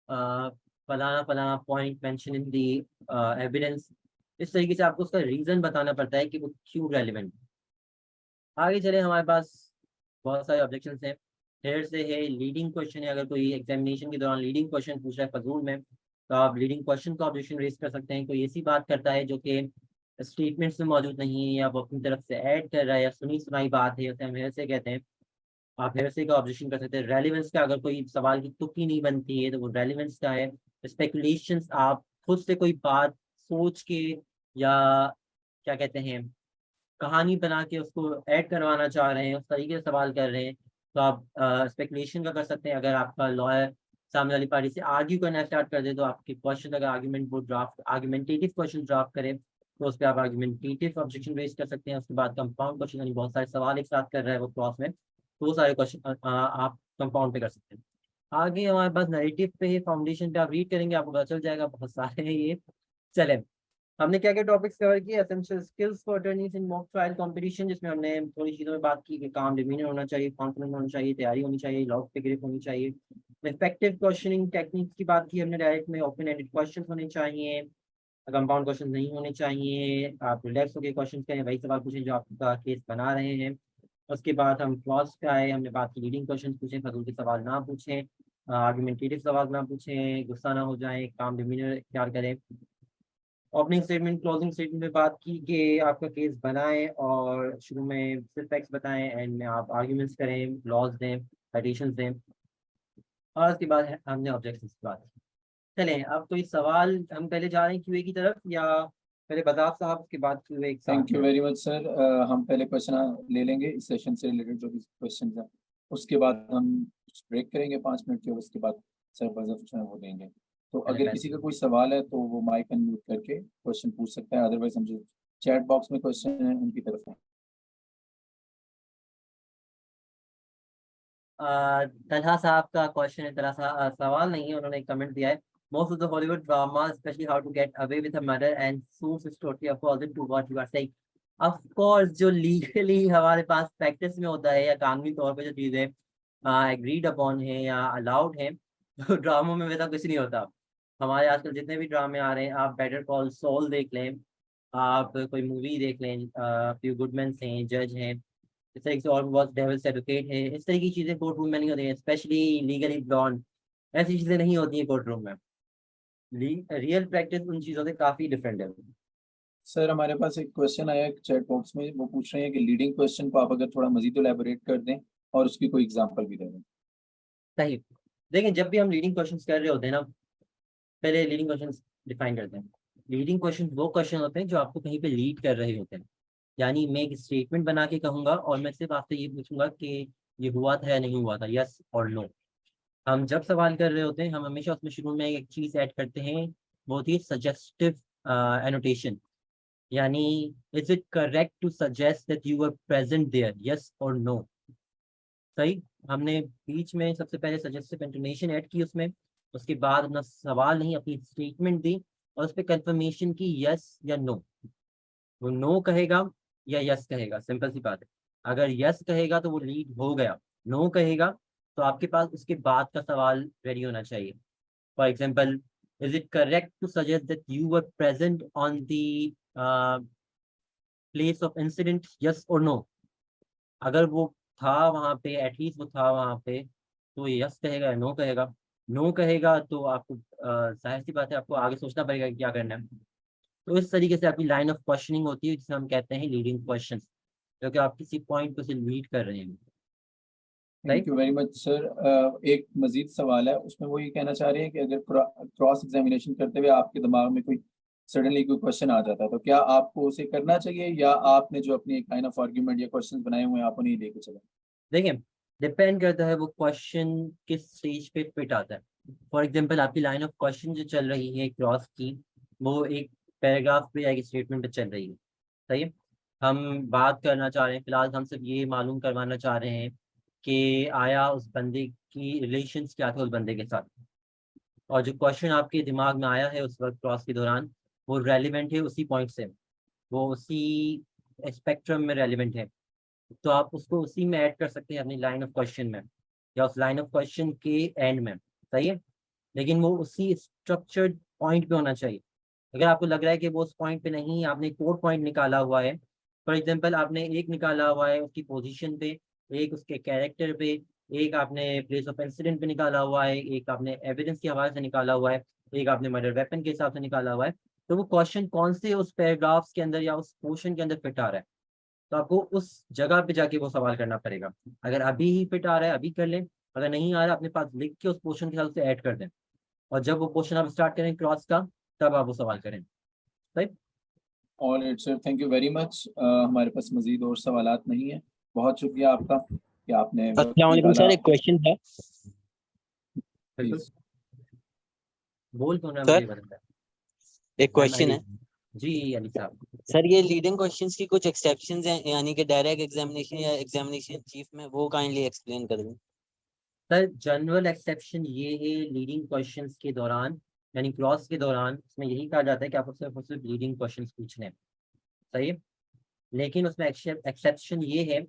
फलाना फलाना point mention in the evidence. इस तरीके से आपको उसका रीजन बताना पड़ता है कि वो क्यों रेलिवेंट। आगे चले, हमारे पास बहुत सारे ऑब्जेक्शन हैं। हेयर से है लीडिंग क्वेश्चन है, अगर कोई एग्जामिनेशन के दौरान लीडिंग क्वेश्चन पूछ रहा है फजूल में, तो आप लीडिंग क्वेश्चन का ऑब्जेक्शन रेज कर सकते हैं। कोई ऐसी बात करता है जो कि स्टेटमेंट्स में मौजूद नहीं है, या वो अपनी तरफ से ऐड कर रहा है, या सुनी सुनाई बात है, उसे हम हेयर से कहते हैं। आप हेयर से का ऑब्जेक्शन कर सकते हैं। रेलिवेंस का, अगर कोई सवाल की तुक्की नहीं बनती है तो वो रेलिवेंस का है। स्पेकुलेशंस, आप खुद से कोई बात सोच के या क्या कहते हैं कहानी बना के उसको ऐड करवाना चाह रहे हैं, उस तरीके से सवाल कर रहे हैं, तो आप स्पेकुलेशन का कर सकते हैं। अगर आपका लॉयर सामने वाली पार्टी से आर्ग्यू करना स्टार्ट कर दे तो आपके क्वेश्चन, अगर आर्गुमेंट वो ड्राफ्ट आर्गुमेंटेटिव क्वेश्चन ड्राफ्ट करे तो उस पर आप आर्गुमेंटेटिव ऑब्जेक्शन रेज कर सकते हैं। उसके बाद कंपाउंड क्वेश्चन, यानी बहुत सारे सवाल एक साथ कर रहा है वो क्रॉस में, तो वो सारे क्वेश्चन आप कंपाउंड पे कर सकते हैं। आगे हमारे पास नैरेटिव पे है, फाउंडेशन पे आप रीड करेंगे आपको पता चल जाएगा, बहुत सारे हैं ये। चले, हमने क्या क्या टॉपिक्स कवर किए? Essential skills for attorneys in mock trial competition, जिसमें हमने थोड़ी चीज़ों में बात की कि काम डिमीनर होना चाहिए, कॉन्फिडेंस होना चाहिए, तैयारी होनी चाहिए, लॉग पे ग्रिप होनी चाहिए। इफेक्टिव क्वेश्चनिंग टेक्निक्स की बात की हमने, डायरेक्ट में ओपन एंडेड क्वेश्चन होने चाहिए, कंपाउंड क्वेश्चन नहीं होने चाहिए, आप रिलैक्स होकर क्वेश्चन करें, वही सवाल पूछें जो आपका केस बना रहे हैं। उसके बाद हम क्लॉज पे आए, हमने बात की लीडिंग क्वेश्चन पूछें, फजूल के सवाल ना पूछें, आर्गुमेंटेटिव सवाल ना पूछें, गुस्सा ना हो जाए, काम डिमीनर इख्तियार करें। ओपनिंग स्टेटमेंट क्लोजिंग स्टेटमेंट में बात की कि आपका केस बनाएं और शुरू में सिर्फ फैक्ट्स बताएं, एंड में आप आर्ग्यूमेंट्स करें, लॉज दें, एडिशंस दें, और उसके बाद हमने ऑब्जेक्शंस की बात की। चलें, अब कोई सवाल, हम पहले जा रहे हैं क्यूए की तरफ या पहले बदाब साहब उसके बाद क्यूए एक साथ
थैंक यू
में?
Very much sir. हम पहले क्वेश्चन ले लेंगे इस सेशन से रिलेटेड जो भी क्वेश्चन हैं, उसके बाद हम ब्रेक करेंगे 5 मिनट के, और उसके बाद सर बजट जो है वो देंगे। तो
पहले
अगर किसी
पहले
का कोई सवाल है तो वो माइक अनम्यूट करके क्वेश्चन पूछ सकता है, अदरवाइज हम जो चैट बॉक्स में क्वेश्चन है उनकी तरफ है।
तलहा साहब का क्वेश्चन है, तलहा साहब सवाल नहीं है, उन्होंने एक कमेंट दिया है। Most of the Hollywood drama, specially how to get away with a murder and suits is totally opposite to what you are saying. Of course, जो लीगली हमारे पास प्रैक्टिस में होता है या कानूनी तौर पे जो चीजें एग्रीड अपॉन है या अलाउड है, तो ड्रामों में वैसा कुछ नहीं होता। हमारे आजकल जितने भी ड्रामे आ रहे हैं, आप बेटर कॉल सॉल देख लें, आप कोई मूवी देख लें, फ्यू गुडमैन हैं, जज हैं, इस तरह से, और बहुत डेविल्स एडवोकेट है, इस तरह की चीजें कोर्ट रूम में नहीं होती हैं, स्पेशली लीगली ब्लॉन्ड, ऐसी चीजें नहीं होती हैं कोर्ट रूम में। रियल प्रैक्टिस उन चीजों से काफी डिफरेंट है।
सर हमारे पास एक क्वेश्चन आया है चैट बॉक्स में, वो पूछ रहे हैं कि लीडिंग क्वेश्चन को आप अगर थोड़ा मजीद इलैबोरेट कर दें और उसकी कोई एग्जांपल भी दे दें।
सही। देखिए, जब भी हम लीडिंग क्वेश्चंस कर रहे होते हैं ना, पहले लीडिंग क्वेश्चंस डिफाइन करते हैं। लीडिंग क्वेश्चन वो क्वेश्चन होते हैं जो आपको कहीं पे लीड कर रहे होते हैं, यानी मैं एक स्टेटमेंट बना के कहूंगा और मैं सिर्फ आपसे ये पूछूंगा कि ये हुआ था या नहीं हुआ था, यस और नो। हम जब सवाल कर रहे होते हैं, हम हमेशा उसमें शुरू में एक चीज ऐड करते हैं, वो होती है सजेस्टिव एनोटेशन, यानी is it correct to suggest that you were present there, yes और नो। सही। हमने बीच में सबसे पहले सजेस्टिव इंटोनेशन ऐड की उसमें, उसके बाद अपना सवाल नहीं, अपनी स्टेटमेंट दी और उस पर कंफर्मेशन की, यस या नो। वो नो कहेगा या यस कहेगा, सिंपल सी बात है। अगर यस कहेगा तो वो लीड हो गया, नो कहेगा तो आपके पास उसके बाद का सवाल रेडी होना चाहिए। For example, is it correct to suggest that you were present on the place of incident, yes और नो। अगर वो था वहाँ पे, एटलीस्ट वो था वहाँ पे, तो यस कहेगा या नो कहेगा। नो कहेगा तो आपको जाहिर सी बात है आपको आगे सोचना पड़ेगा कि क्या करना है। तो इस तरीके से आपकी लाइन ऑफ क्वेश्चनिंग होती है, जिसे हम कहते हैं लीडिंग क्वेश्चन, क्योंकि आप किसी पॉइंट को से लीड कर रहे हैं।
Thank
right.
You very much sir. एक मजीद सवाल है, उसमें वो ये कहना चाह रहे हैं कि अगर क्रॉस एग्जामिनेशन करते हुए आपके दिमाग में कोई सडनली कोई क्वेश्चन आ जाता है तो क्या आपको उसे करना चाहिए, या आपने जो अपनी एक लाइन ऑफ आर्ग्यूमेंट या क्वेश्चन बनाए हुए हैं आप उन्हें लेके चलें।
देखिए, डिपेंड करता है वो क्वेश्चन किस स्टेज पे फिट आता है। फॉर एग्जाम्पल, आपकी लाइन ऑफ क्वेश्चन जो चल रही है क्रॉस की, वो एक पैराग्राफ पे या एक स्टेटमेंट पे चल रही है। सही है। हम बात करना चाह रहे हैं, फिलहाल हम सिर्फ ये मालूम करवाना चाह रहे हैं कि आया उस बंदे की रिलेशंस क्या थे उस बंदे के साथ, और जो क्वेश्चन आपके दिमाग में आया है उस वक्त क्रॉस के दौरान, वो रेलिवेंट है उसी पॉइंट से, वो उसी स्पेक्ट्रम में रेलिवेंट है, तो आप उसको उसी में ऐड कर सकते हैं अपनी लाइन ऑफ क्वेश्चन में या उस लाइन ऑफ क्वेश्चन के एंड में। सही है। लेकिन वो उसी स्ट्रक्चर्ड पॉइंट पे होना चाहिए। अगर आपको लग रहा है कि वो उस पॉइंट पे नहीं, आपने कोड पॉइंट निकाला हुआ है, फॉर एग्जांपल आपने एक निकाला हुआ है उसकी पोजीशन पे, एक उसके कैरेक्टर पे, एक आपने प्लेस ऑफ इंसिडेंट पे निकाला हुआ है, एक आपने एविडेंस के हवाले से निकाला हुआ है, एक आपने मर्डर वेपन के हिसाब से निकाला हुआ है, तो वो क्वेश्चन कौन से उस पैराग्राफ्स के अंदर या उस पोर्शन के अंदर फिट आ रहा है, तो आपको उस जगह पे जाके वो सवाल करना पड़ेगा। अगर अभी ही फिट आ रहा है अभी कर लें, अगर नहीं आ रहा अपने पास लिख के उस पोर्शन के साथ उसे ऐड कर दें, और जब वो क्वेश्चन आप स्टार्ट करें क्रॉस का, तब आप वो सवाल करें। सही।
All right sir, thank you very much. हमारे पास मजीद और सवालात नहीं है। बहुत शुक्रिया आपका। कि आपने
अस्सलाम वालेकुम सर, एक क्वेश्चन था।
बिल्कुल,
प्लीज।
बोल तो ना
सर,
मुझे बता।
एक क्वेश्चन है
जी अली साहब।
सर, ये लीडिंग क्वेश्चंस की कुछ एक्सेप्शंस हैं, यानी कि डायरेक्ट एग्जामिनेशन या एग्जामिनेशन चीफ में, वो काइंडली एक्सप्लेन कर दें।
सर जनरल एक्सेप्शन ये है लीडिंग क्वेश्चंस के दौरान, यानी क्रॉस के दौरान इसमें यही कहा जाता है कि आपको सिर्फ और सिर्फ लीडिंग क्वेश्चंस पूछने हैं, सही है। लेकिन उसमें एक्सेप्शन ये है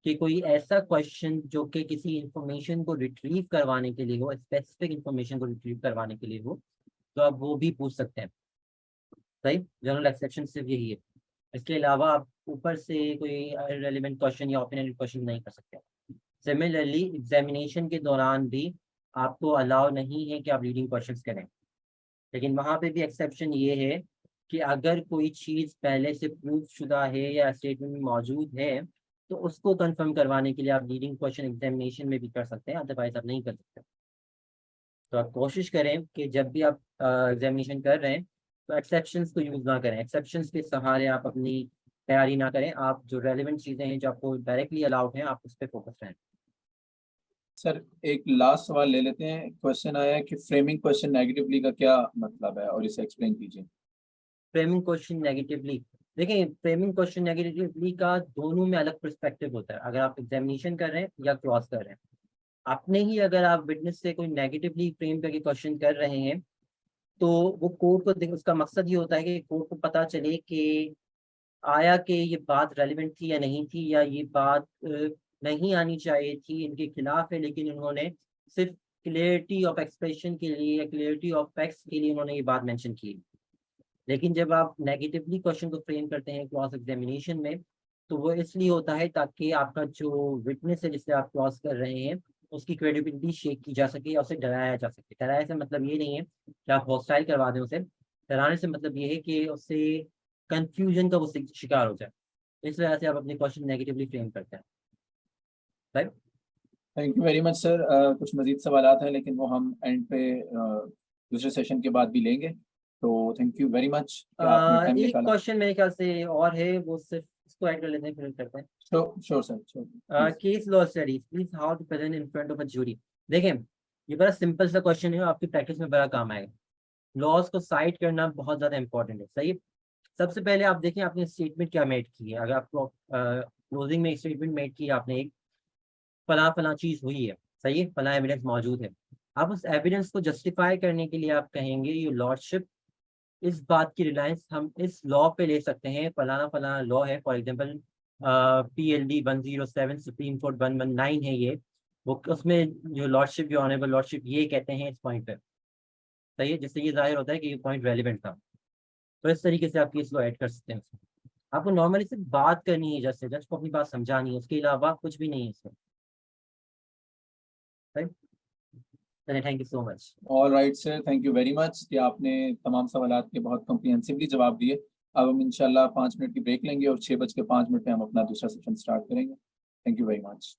कि कोई ऐसा क्वेश्चन जो कि किसी इंफॉर्मेशन को रिट्रीव करवाने के लिए हो, स्पेसिफिक इंफॉर्मेशन को रिट्रीव करवाने के लिए हो, तो आप वो भी पूछ सकते हैं, सही। जनरल एक्सेप्शन सिर्फ यही है, इसके अलावा आप ऊपर से कोई रेलिवेंट क्वेश्चन या ओपिनियन क्वेश्चन नहीं कर सकते। सिमिलरली एग्जामिनेशन के दौरान भी आपको अलाउ नहीं है कि आप रीडिंग क्वेश्चंस करें, लेकिन वहाँ पे भी एक्सेप्शन ये है कि अगर कोई चीज़ पहले से प्रूफ शुदा है या स्टेटमेंट में मौजूद है, तो उसको कंफर्म करवाने के लिए आप रीडिंग क्वेश्चन एग्जामिनेशन में भी कर सकते हैं, अदरवाइज आप नहीं कर सकते। तो आप कोशिश करें कि जब भी आप एग्जामिनेशन कर रहे हैं तो एक्सेप्शंस को यूज़ ना करें, एक्सेप्शंस के सहारे आप अपनी तैयारी ना करें। आप जो रेलिवेंट चीज़ें हैं जो आपको डायरेक्टली अलाउड हैं, आप उस पर फोकस रहें।
सर एक लास्ट सवाल ले लेते हैं। क्वेश्चन आया है कि फ्रेमिंग क्वेश्चन नेगेटिवली का क्या मतलब है, और इसे एक्सप्लेन कीजिए।
फ्रेमिंग क्वेश्चन नेगेटिवली, देखिए फ्रेमिंग क्वेश्चन नेगेटिवली का दोनों में अलग पर्सपेक्टिव होता है। अगर आप एग्जामिनेशन कर रहे हैं या क्रॉस कर रहे हैं, अपने ही अगर आप विटनेस से कोई नेगेटिवली फ्रेम करके क्वेश्चन कर रहे हैं, तो वो कोर्ट को उसका मकसद ये होता है कि कोर्ट को पता चले कि आया कि ये बात रेलिवेंट थी या नहीं थी, या ये बात नहीं आनी चाहिए थी, इनके खिलाफ है, लेकिन उन्होंने सिर्फ क्लियरिटी ऑफ एक्सप्रेशन के लिए या क्लियरिटी ऑफ फैक्ट्स के लिए उन्होंने ये बात मेंशन की। लेकिन जब आप नेगेटिवली क्वेश्चन को फ्रेम करते हैं क्रॉस एग्जामिनेशन में, तो वो इसलिए होता है ताकि आपका जो विटनेस है जिससे आप क्रॉस कर रहे हैं, उसकी क्रेडिबिलिटी शेक की जा सके या उसे डराया जा सके। डराया से मतलब ये नहीं है कि आप हॉस्टाइल करवा दें उसे, डराने से मतलब ये है कि उससे कंफ्यूजन का वो शिकार हो जाए। इस वजह से आप अपने क्वेश्चन नेगेटिवली फ्रेम करते हैं, right.
Thank you very much sir. कुछ मजीद सवाल हैं लेकिन वो हम एंड पे दूसरे सेशन के बाद भी लेंगे। तो थैंक यू वेरी मच कि आपने टाइम
एक
निकाला।
क्वेश्चन मेरे ख्याल से और है, वो सिर्फ इसको ऐड कर लेते हैं, फिर करते हैं।
Sure sir, sure.
Case law studies please, how to present in front of a jury. देखें, ये बड़ा सिंपल सा क्वेश्चन है, आपकी प्रैक्टिस में बड़ा काम आएगा। लॉज को साइट करना बहुत ज्यादा इंपॉर्टेंट है, सही। सबसे पहले आप देखें आपने स्टेटमेंट क्या मेड की है। अगर आपको क्लोजिंग में एक स्टेटमेंट मेड की है आपने, एक फला फला चीज हुई है, सही है, फला एविडेंस मौजूद है, आप उस एविडेंस को जस्टिफाई करने के लिए आप कहेंगे यू लॉर्डशिप, इस बात की रिलायंस हम इस लॉ पे ले सकते हैं, फलाना फलाना लॉ है, for example PLD 107 supreme court 119 है ये, वो उसमें जो लॉर्डशिप, जो ऑनरेबल लॉर्डशिप ये कहते हैं इस पॉइंट पे, सही है, जिससे ये जाहिर होता है कि ये पॉइंट रेलिवेंट था। तो इस तरीके से आप केस लॉ ऐड कर सकते हैं उसमें। आपको नॉर्मली सिर्फ बात करनी है, जज को अपनी बात समझानी है, उसके अलावा कुछ भी नहीं है इसमें, राइट। चलिए, thank you so much.
All right sir, thank you very much कि आपने तमाम सवालात के बहुत कॉम्प्रिहेंसिवली जवाब दिए। अब हम इंशाल्लाह 5 मिनट की ब्रेक लेंगे और 6:05 पे हम अपना दूसरा सेशन स्टार्ट करेंगे। Thank you very much.